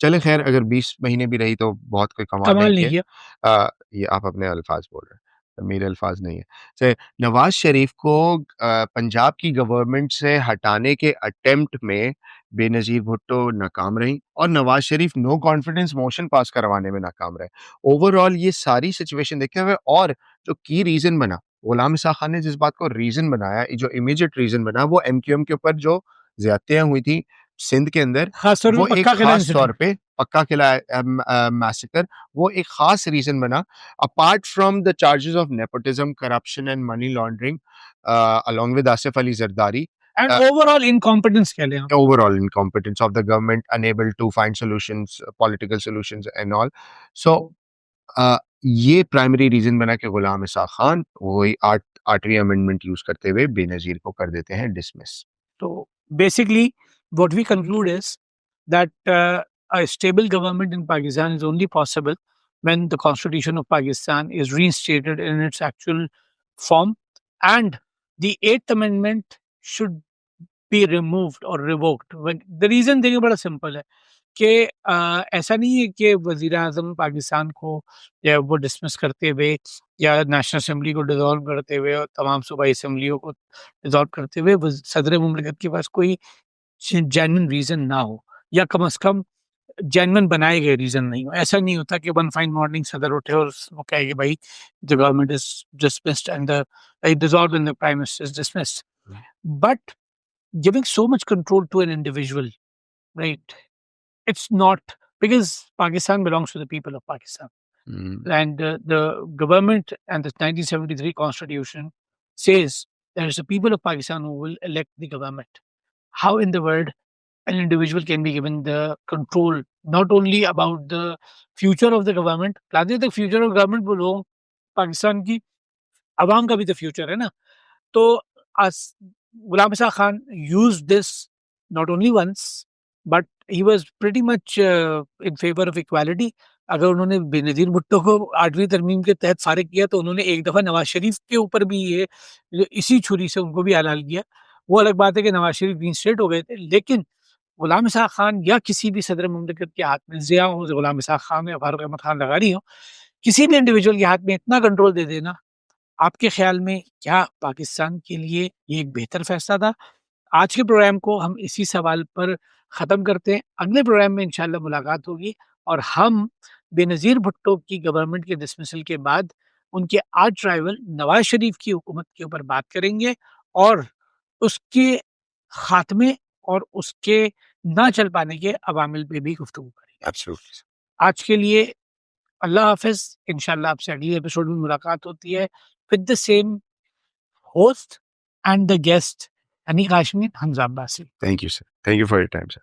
[SPEAKER 2] चलें खैर अगर 20 महीने भी रही तो बहुत कोई कमाल नहीं
[SPEAKER 1] कमाल नहीं
[SPEAKER 2] किया।
[SPEAKER 1] किया।
[SPEAKER 2] ये आप अपने अल्फाज बोल रहे हैं, तो मेरे अल्फाज नहीं है। से नवाज़ शरीफ को पंजाब की गवर्नमेंट से हटाने के अटेम्प्ट में बेनज़ीर भुट्टो नाकाम रहीं और Nawaz Sharif no confidence motion pass करवाने में नाकाम रहे। ओवरऑल ये सारी सिचुएशन देखते हुए और जो की रीज़न बना, गुलाम इसहाक खान ने जिस बात को रीज़न बनाया, जो इमीडिएट रीज़न बना वो एमक्यूएम के ऊपर जो ज़्यादतियाँ हुई थी सिंध के अंदर,
[SPEAKER 1] खास तौर
[SPEAKER 2] वो
[SPEAKER 1] पे
[SPEAKER 2] एक
[SPEAKER 1] पक्का किला
[SPEAKER 2] ख़ास तौर
[SPEAKER 1] इंसिडेंट।
[SPEAKER 2] पे पक्का किला मैसेकर वो एक ख़ास रीज़न बना। Apart from the charges of nepotism, corruption and money laundering along with Asif Ali Zardari,
[SPEAKER 1] and
[SPEAKER 2] uh,
[SPEAKER 1] overall incompetence कह लें आप।
[SPEAKER 2] overall incompetence of the government, unable to find solutions, political solutions and all. So ये primary reason बना कि गुलाम इसहाक खान वही 8वीं amendment use करते हुए बेनजीर को कर देते हैं dismiss.
[SPEAKER 1] So basically, what we conclude is that a stable government in Pakistan is only possible when the Constitution of Pakistan is reinstated in its actual form, and the Eighth Amendment should be removed or revoked. The reason देखिए बड़ा simple है कि ऐसा नहीं है कि वज़ीर-ए-आज़म पाकिस्तान को या वो डिसमिस करते हुए या नेशनल असेंबली को डिसॉल्व करते हुए और तमाम सूबाई असेंबलियों को डिसॉल्व करते हुए सदर मुमलिकत के पास कोई जेन्युइन रीज़न ना हो, या कम से कम जेन्युइन बनाए गए रीज़न नहीं हो। ऐसा नहीं होता कि वन फाइन मॉर्निंग सदर उठे और वो कहे कि भाई the government is dismissed and the dissolved and the prime minister is dismissed. But giving so much control to an individual, right? It's not, because Pakistan belongs to the people of Pakistan. And the government and the 1973 constitution says there is the people of Pakistan who will elect the government. How in the world an individual can be given the control not only about the future of the government, rather the future of government वो लोग पाकिस्तान की आवाम का भी तो future है ना। तो as Ghulam Isa Khan used this not only once, but he was pretty much in favor of equality. अगर उन्होंने बेनज़ीर भुट्टो को 8वीं तरमीम के तहत फ़ारिग किया, तो उन्होंने एक दफ़ा नवाज़ शरीफ के ऊपर भी ये इसी छुरी से उनको भी हलाल किया। वो अलग बात है कि नवाज़ शरीफ रीइंस्टेट हो गए थे, लेकिन गुलाम इसहाक खान या किसी भी सदर मुमलिकत के हाथ में, ज़िया हो, गुलाम इसहाक खान या फारूक अहमद खान लगारी हो, किसी भी इंडिविजुअल के हाथ में इतना कंट्रोल दे देना, आपके ख्याल में क्या पाकिस्तान के लिए ये एक बेहतर फैसला था? आज के प्रोग्राम को हम इसी सवाल पर ख़त्म करते हैं। अगले प्रोग्राम में इंशाल्लाह मुलाकात होगी और हम बेनज़ीर भुट्टो की गवर्नमेंट के डिसमिसल के बाद उनके आर्च राइवल नवाज़ शरीफ की हुकूमत के ऊपर बात करेंगे और उसके ख़ात्मे और उसके ना चल पाने के अवामिल पे भी गुफ्तगू करेंगे।
[SPEAKER 2] एब्सोल्युटली।
[SPEAKER 1] आज के लिए अल्लाह हाफ़िज़। इंशाल्लाह आपसे अगले एपिसोड में मुलाकात होती है with the same host and the guest, Anik Hashmi, Hamza Abbasi.
[SPEAKER 2] Thank you, sir. Thank you for your time, sir.